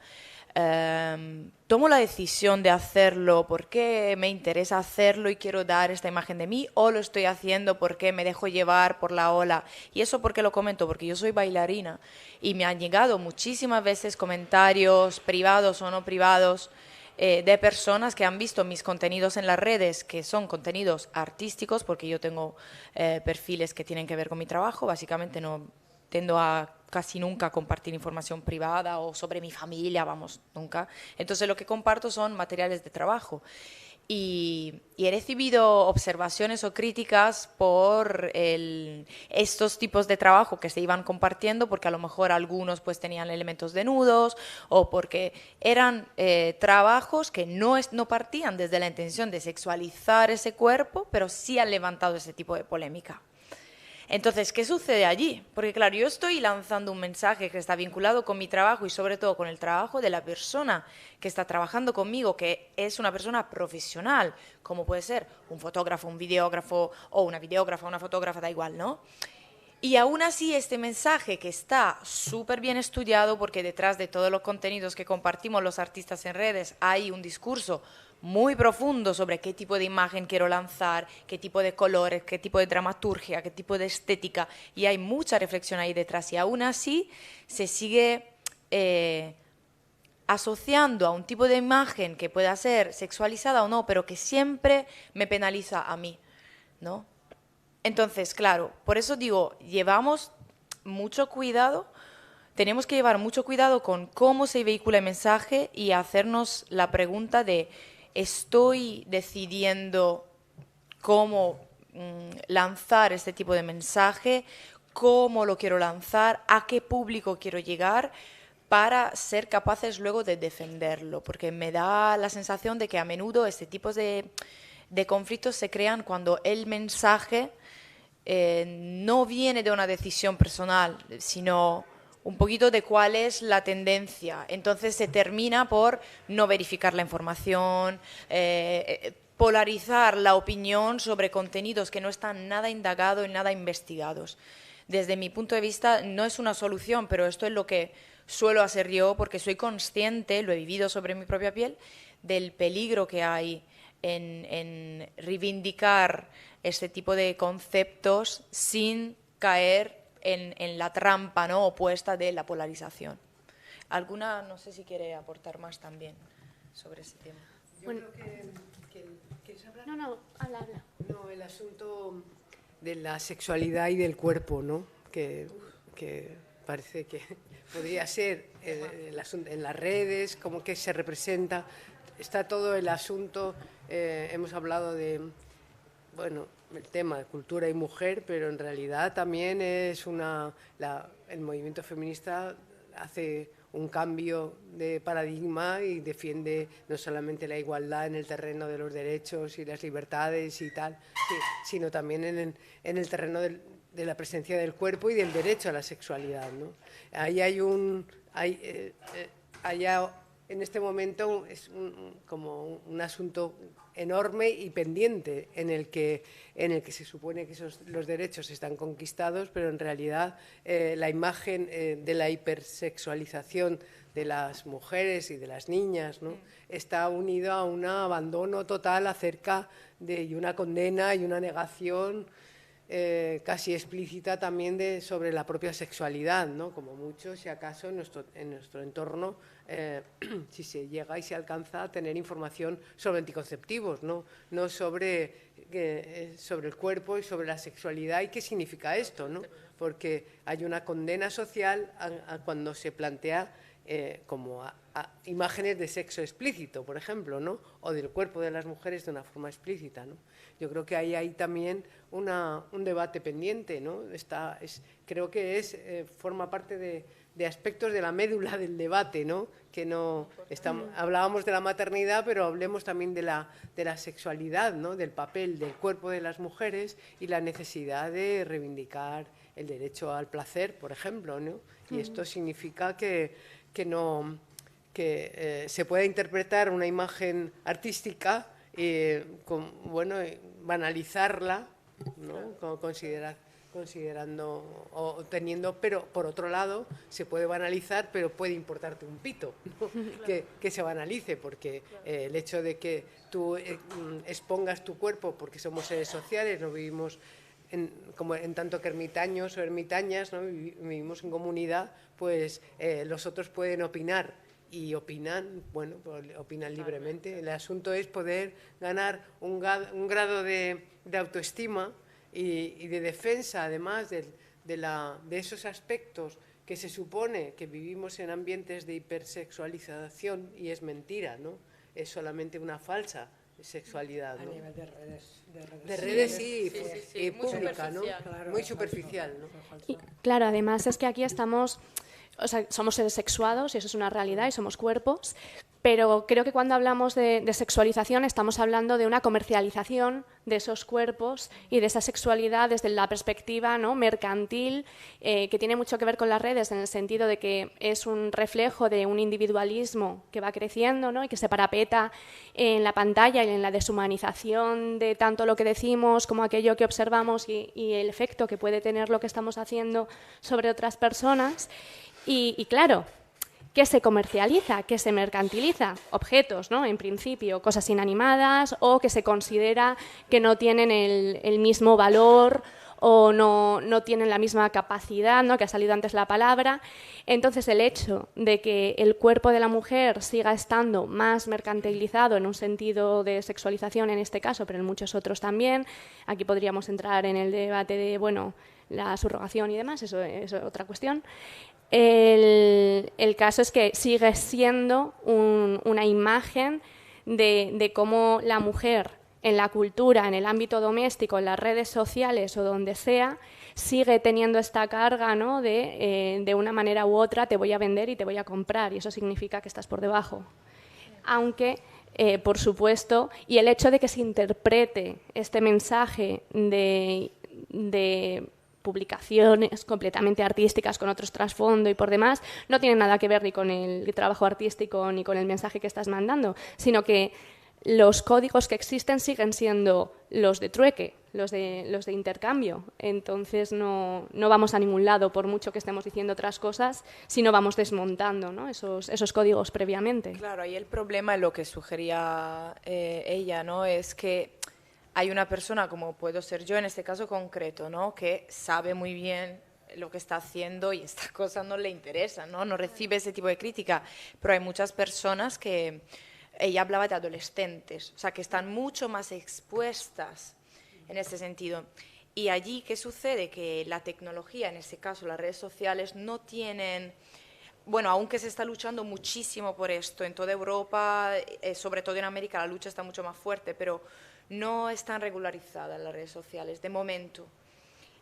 Tomo la decisión de hacerlo porque me interesa hacerlo y quiero dar esta imagen de mí, o lo estoy haciendo porque me dejo llevar por la ola. Y eso porque lo comento, porque yo soy bailarina y me han llegado muchísimas veces comentarios privados o no privados de personas que han visto mis contenidos en las redes, que son contenidos artísticos, porque yo tengo perfiles que tienen que ver con mi trabajo. Básicamente no tendo a casi nunca compartir información privada o sobre mi familia, vamos, nunca. Entonces lo que comparto son materiales de trabajo. Y he recibido observaciones o críticas por estos tipos de trabajo que se iban compartiendo, porque a lo mejor algunos pues tenían elementos desnudos o porque eran trabajos que no partían desde la intención de sexualizar ese cuerpo, pero sí han levantado ese tipo de polémica. Entonces, ¿qué sucede allí? Porque claro, yo estoy lanzando un mensaje que está vinculado con mi trabajo y sobre todo con el trabajo de la persona que está trabajando conmigo, que es una persona profesional, como puede ser un fotógrafo, un videógrafo o una videógrafa, una fotógrafa, da igual, ¿no? Y aún así este mensaje, que está súper bien estudiado, porque detrás de todos los contenidos que compartimos los artistas en redes hay un discurso muy profundo sobre qué tipo de imagen quiero lanzar, qué tipo de colores, qué tipo de dramaturgia, qué tipo de estética, y hay mucha reflexión ahí detrás, y aún así se sigue asociando a un tipo de imagen que pueda ser sexualizada o no, pero que siempre me penaliza a mí, ¿no? Entonces, claro, por eso digo, llevamos mucho cuidado, tenemos que llevar mucho cuidado con cómo se vehicula el mensaje y hacernos la pregunta de: ¿estoy decidiendo cómo lanzar este tipo de mensaje? ¿Cómo lo quiero lanzar? ¿A qué público quiero llegar? Para ser capaces luego de defenderlo, porque me da la sensación de que a menudo este tipo de conflictos se crean cuando el mensaje no viene de una decisión personal, sino un poquito de cuál es la tendencia. Entonces se termina por no verificar la información, polarizar la opinión sobre contenidos que no están nada indagados y nada investigados. Desde mi punto de vista no es una solución, pero esto es lo que suelo hacer yo, porque soy consciente, lo he vivido sobre mi propia piel, del peligro que hay en reivindicar este tipo de conceptos sin caer en la trampa, ¿no?, opuesta de la polarización. ¿Alguna, no sé si quiere aportar más también sobre ese tema? Bueno, ¿quieres hablar? No, habla. No, el asunto de la sexualidad y del cuerpo, ¿no? Que parece que podría ser el asunto en las redes, como que se representa. Está todo el asunto, hemos hablado de, bueno, el tema de cultura y mujer, pero en realidad también es el movimiento feminista hace un cambio de paradigma y defiende no solamente la igualdad en el terreno de los derechos y las libertades y tal, sino también en el terreno de la presencia del cuerpo y del derecho a la sexualidad, ¿no? Ahí en este momento es como un asunto enorme y pendiente en el que se supone que los derechos están conquistados, pero en realidad la imagen de la hipersexualización de las mujeres y de las niñas, ¿no?, está unido a un abandono total y una condena y una negación casi explícita también sobre la propia sexualidad, ¿no? Como mucho, si acaso, en nuestro entorno, si se llega y se alcanza a tener información sobre anticonceptivos, no sobre el cuerpo y sobre la sexualidad y qué significa esto, ¿no? Porque hay una condena social a cuando se plantea como a imágenes de sexo explícito, por ejemplo, ¿no?, o del cuerpo de las mujeres de una forma explícita, ¿no? Yo creo que hay también un debate pendiente, ¿no? Creo que forma parte de aspectos de la médula del debate, ¿no? Hablábamos de la maternidad, pero hablemos también de la sexualidad, ¿no?, del papel del cuerpo de las mujeres y la necesidad de reivindicar el derecho al placer, por ejemplo, ¿no? Y esto significa que se pueda interpretar una imagen artística banalizarla, ¿no?, considerando o teniendo, pero por otro lado se puede banalizar, pero puede importarte un pito, ¿no? que se banalice, porque el hecho de que tú expongas tu cuerpo, porque somos seres sociales, no vivimos como en tanto que ermitaños o ermitañas, ¿no?, vivimos en comunidad, pues los otros pueden opinar y opinan, pues opinan libremente. El asunto es poder ganar un grado de autoestima y de defensa, además de esos aspectos que se supone que vivimos en ambientes de hipersexualización, y es mentira, ¿no? Es solamente una falsa sexualidad, ¿no? A nivel de redes. De redes sí, y pública, ¿no? Claro, muy superficial, ¿no? Y, claro, además es que aquí estamos, o sea, somos seres sexuados y eso es una realidad y somos cuerpos, pero creo que cuando hablamos de sexualización estamos hablando de una comercialización de esos cuerpos y de esa sexualidad desde la perspectiva, ¿no?, mercantil, que tiene mucho que ver con las redes, en el sentido de que es un reflejo de un individualismo que va creciendo, ¿no?, y que se parapeta en la pantalla y en la deshumanización de tanto lo que decimos como aquello que observamos y el efecto que puede tener lo que estamos haciendo sobre otras personas. Y claro, ¿qué se comercializa? ¿Qué se mercantiliza? Objetos, ¿no?, en principio, cosas inanimadas o que se considera que no tienen el mismo valor o no tienen la misma capacidad, ¿no?, que ha salido antes la palabra. Entonces, el hecho de que el cuerpo de la mujer siga estando más mercantilizado en un sentido de sexualización en este caso, pero en muchos otros también, aquí podríamos entrar en el debate de, bueno, la subrogación y demás, eso es otra cuestión. El caso es que sigue siendo una imagen de cómo la mujer en la cultura, en el ámbito doméstico, en las redes sociales o donde sea, sigue teniendo esta carga, ¿no?, de una manera u otra te voy a vender y te voy a comprar, y eso significa que estás por debajo. Aunque, por supuesto, y el hecho de que se interprete este mensaje de publicaciones completamente artísticas con otros trasfondo y por demás, no tiene nada que ver ni con el trabajo artístico ni con el mensaje que estás mandando, sino que los códigos que existen siguen siendo los de trueque, los de intercambio. Entonces no vamos a ningún lado por mucho que estemos diciendo otras cosas, si no vamos desmontando, ¿no?, esos códigos previamente. Claro, ahí el problema, lo que sugería ella, ¿no?, es que hay una persona, como puedo ser yo en este caso concreto, ¿no?, que sabe muy bien lo que está haciendo y esta cosa no le interesa, ¿no?, no recibe ese tipo de crítica, pero hay muchas personas que... Ella hablaba de adolescentes, o sea, que están mucho más expuestas en ese sentido. Y allí, ¿qué sucede? Que la tecnología, en este caso las redes sociales, no tienen... Bueno, aunque se está luchando muchísimo por esto en toda Europa, sobre todo en América, la lucha está mucho más fuerte, pero no están regularizadas las redes sociales, de momento.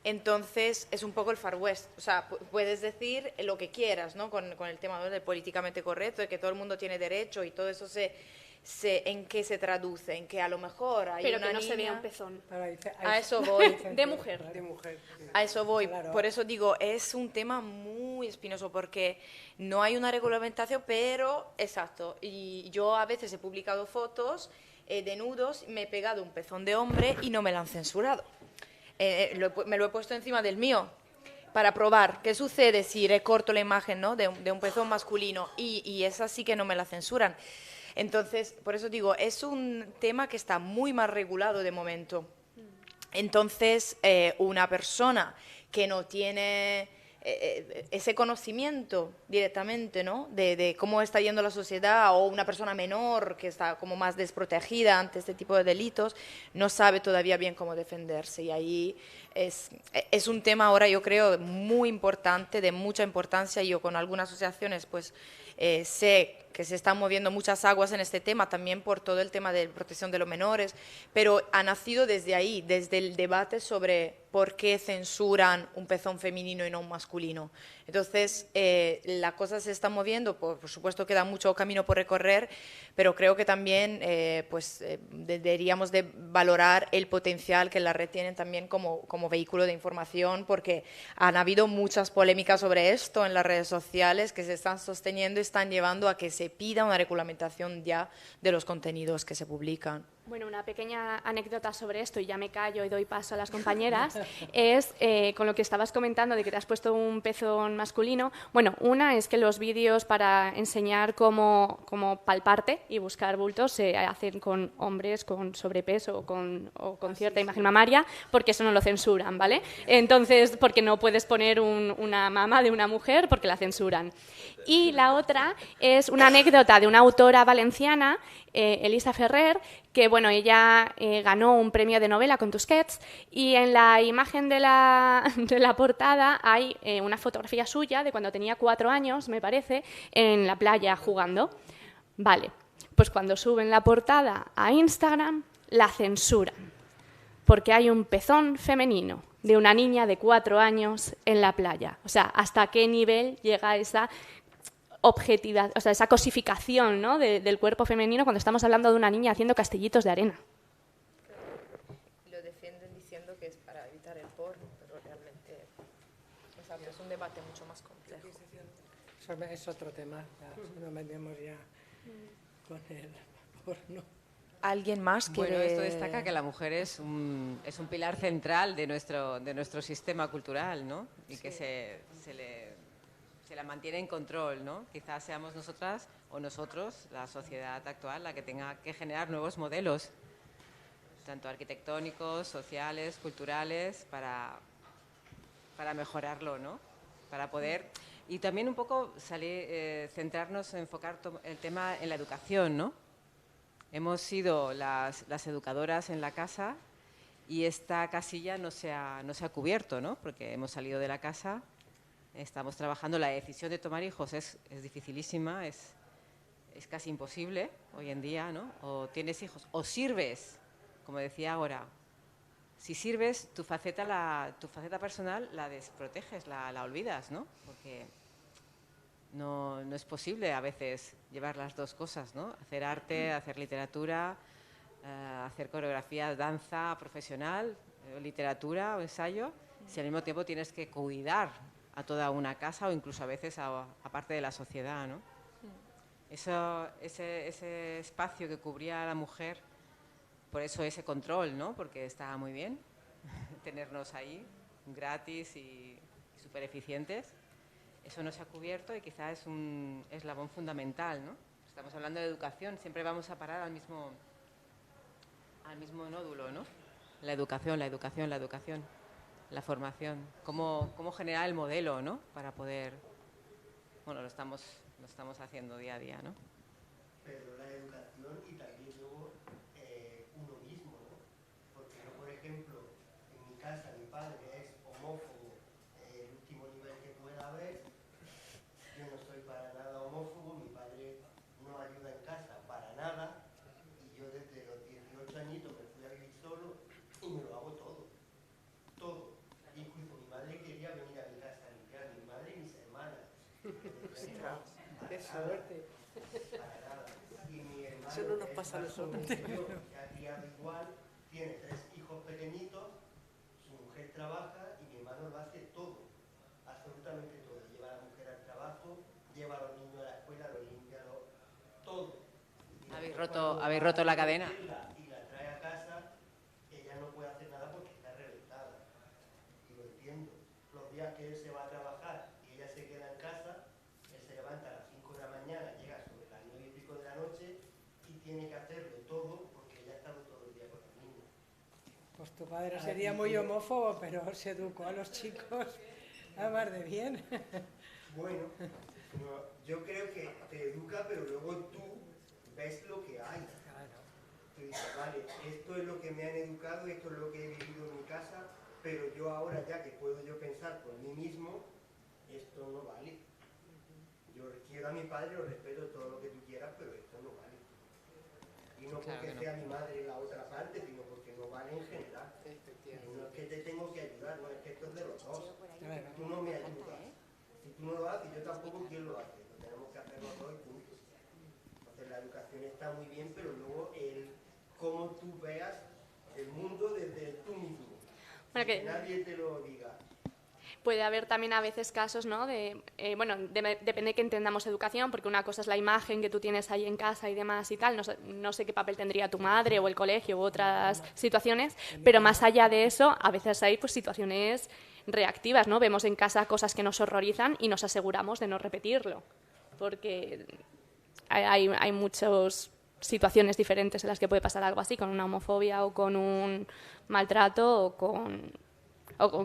Entonces, es un poco el Far West. O sea, puedes decir lo que quieras, ¿no?, con el tema, ¿no?, del políticamente correcto, de que todo el mundo tiene derecho y todo eso ¿en qué se traduce? En que a lo mejor hay pero una que no niña... se vea un pezón. A eso voy. De mujer. A eso voy. Claro. Por eso digo, es un tema muy espinoso porque no hay una regulamentación, pero exacto. Y yo a veces he publicado fotos de nudos, me he pegado un pezón de hombre y no me lo han censurado. Me lo he puesto encima del mío para probar qué sucede si recorto la imagen, ¿no?, de un pezón masculino y es así que no me la censuran. Entonces, por eso digo, es un tema que está muy mal regulado de momento. Entonces, una persona que no tiene ese conocimiento directamente, ¿no?, de cómo está yendo la sociedad, o una persona menor que está como más desprotegida ante este tipo de delitos, no sabe todavía bien cómo defenderse. Y ahí es un tema ahora, yo creo, muy importante, de mucha importancia. Yo con algunas asociaciones pues sé que se están moviendo muchas aguas en este tema, también por todo el tema de protección de los menores, pero ha nacido desde ahí, desde el debate sobre por qué censuran un pezón femenino y no un masculino. Entonces, la cosa se está moviendo, por supuesto queda mucho camino por recorrer, pero creo que también deberíamos de valorar el potencial que la red tiene también como vehículo de información, porque han habido muchas polémicas sobre esto en las redes sociales que se están sosteniendo y están llevando a que se pida una regulamentación ya de los contenidos que se publican. Bueno, una pequeña anécdota sobre esto, y ya me callo y doy paso a las compañeras, es con lo que estabas comentando de que te has puesto un pezón masculino. Bueno, una es que los vídeos para enseñar cómo palparte y buscar bultos se hacen con hombres con sobrepeso o con cierta imagen mamaria, porque eso no lo censuran, ¿vale? Entonces, porque no puedes poner una mama de una mujer porque la censuran. Y la otra es una anécdota de una autora valenciana, Elisa Ferrer, que bueno, ella ganó un premio de novela con Tusquets, y en la imagen de la portada hay una fotografía suya de cuando tenía 4 años, me parece, en la playa jugando. Vale, pues cuando suben la portada a Instagram, la censuran, porque hay un pezón femenino de una niña de 4 años en la playa. O sea, ¿hasta qué nivel llega esa objetividad, o sea, esa cosificación, ¿no?, del cuerpo femenino cuando estamos hablando de una niña haciendo castellitos de arena? Lo defienden diciendo que es para evitar el porno, pero realmente es un debate mucho más complejo. Eso es otro tema, no metemos ya con el porno. ¿Alguien más quiere...? Bueno, esto destaca que la mujer es un pilar central de nuestro sistema cultural, ¿no? Y que se la mantiene en control, ¿no? Quizás seamos nosotras o nosotros, la sociedad actual, la que tenga que generar nuevos modelos, tanto arquitectónicos, sociales, culturales, para mejorarlo, ¿no? Para poder... Y también un poco centrarnos, enfocar el tema en la educación, ¿no? Hemos sido las educadoras en la casa y esta casilla no se ha cubierto, ¿no? Porque hemos salido de la casa, estamos trabajando, la decisión de tomar hijos es dificilísima, es casi imposible hoy en día, ¿no? O tienes hijos, o sirves, como decía ahora. Si sirves, tu faceta personal la desproteges, la olvidas, ¿no? Porque no es posible a veces llevar las dos cosas, ¿no? Hacer arte, hacer literatura, hacer coreografía, danza profesional, literatura o ensayo, si al mismo tiempo tienes que cuidar a toda una casa o incluso a veces a parte de la sociedad, ¿no? ese espacio que cubría a la mujer, por eso ese control, ¿no? Porque estaba muy bien tenernos ahí, gratis y súper eficientes. Eso no se ha cubierto y quizás es un eslabón fundamental, ¿no? Estamos hablando de educación, siempre vamos a parar al mismo nódulo, ¿no? La educación, la formación. Cómo generar el modelo, ¿no? Para poder... Bueno, lo estamos haciendo día a día, ¿no? Pero la educación y también luego uno mismo, ¿no? Porque yo, por ejemplo, en mi casa mi padre es homófobo, el último nivel que pueda haber. Yo no soy para nada homófobo, mi padre no ayuda en casa para nada, y yo desde los 18 añitos me fui a vivir solo y me lo hago todo. Incluso mi madre quería venir a mi casa a limpiar, mi madre y mis hermanas. ¡Qué suerte! Para nada. Y mi hermano, eso no nos pasa a nosotros. Que ha criado igual, tiene 3 hijos pequeñitos, su mujer trabaja y mi hermano lo hace todo, absolutamente todo. Lleva a la mujer al trabajo, lleva a los niños a la escuela, lo limpia, todo. ¿Habéis roto la cadena? Y la trae a casa, ella no puede hacer nada porque está reventada. Y lo entiendo. Los días que él se va a trabajar y ella se queda en casa, él se levanta a las 5 de la mañana, llega sobre las 9 y pico de la noche y tiene que hacerlo todo porque ella ha estado todo el día con los niños. Pues tu padre sería muy homófobo, pero se educó a los chicos a más de bien. Bueno, yo creo que te educa, pero luego tú ves lo que hay. Tú dices, vale, esto es lo que me han educado, esto es lo que he vivido en mi casa, pero yo ahora ya que puedo yo pensar por mí mismo, esto no vale. Yo quiero a mi padre, lo respeto todo lo que tú quieras, pero esto no vale. Y no Claro porque que no. sea mi madre la otra parte, sino porque no vale en general. No es que te tengo que ayudar, no es que esto es de los dos. Tú no me ayudas. Si tú no lo haces, yo tampoco, ¿quién lo hace? Lo tenemos que hacer los dos y punto. Entonces la educación está muy bien, pero luego cómo tú veas el mundo desde tú mismo. Bueno, que nadie te lo diga. Puede haber también a veces casos, ¿no? Depende de que entendamos educación, porque una cosa es la imagen que tú tienes ahí en casa y demás y tal, no sé qué papel tendría tu madre o el colegio u otras situaciones, pero más allá de eso, a veces hay pues situaciones reactivas, ¿no? Vemos en casa cosas que nos horrorizan y nos aseguramos de no repetirlo, porque hay muchas situaciones diferentes en las que puede pasar algo así, con una homofobia o con un maltrato o con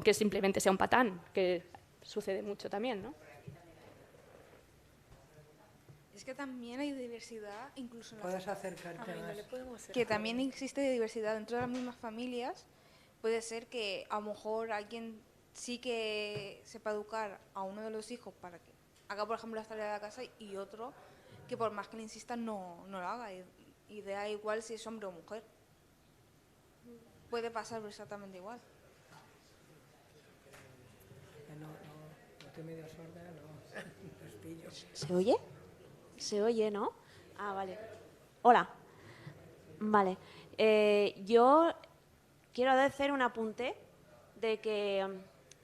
que simplemente sea un patán, que sucede mucho también, ¿no? Es que también hay diversidad, incluso en Puedes acercarte más. que también existe diversidad dentro de las mismas familias. Puede ser que a lo mejor alguien sí que sepa educar a uno de los hijos para que haga, por ejemplo, las tareas de la casa y otro que por más que le insistan no lo haga. Y da igual si es hombre o mujer. Puede pasar exactamente igual. No te medio sorda, no. Respillo. ¿Se oye? Se oye, ¿no? Ah, vale. Hola. Vale. Yo quiero hacer un apunte de que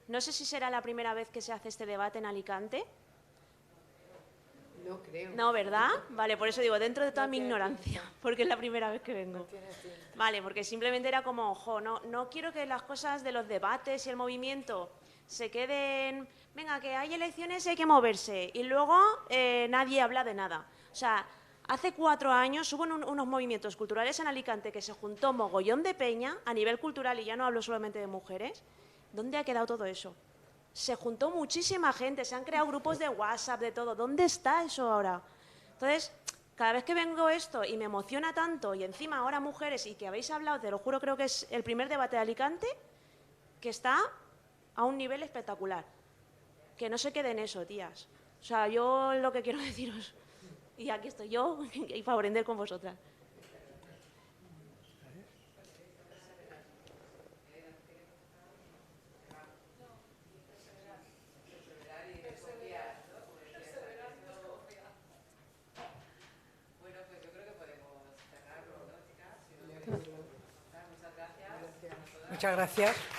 no sé si será la primera vez que se hace este debate en Alicante. No creo. No, ¿verdad? Vale, por eso digo, dentro de toda mi ignorancia, porque es la primera vez que vengo. Vale, porque simplemente era como, ojo, no quiero que las cosas de los debates y el movimiento se queden, venga, que hay elecciones y hay que moverse, y luego nadie habla de nada. O sea, hace 4 años hubo unos movimientos culturales en Alicante que se juntó mogollón de peña a nivel cultural, y ya no hablo solamente de mujeres. ¿Dónde ha quedado todo eso? Se juntó muchísima gente, se han creado grupos de WhatsApp, de todo. ¿Dónde está eso ahora? Entonces, cada vez que vengo esto y me emociona tanto, y encima ahora mujeres, y que habéis hablado, te lo juro, creo que es el primer debate de Alicante, que está a un nivel espectacular. Que no se quede en eso, tías. O sea, yo lo que quiero deciros, y aquí estoy yo, y para aprender con vosotras. Muchas gracias.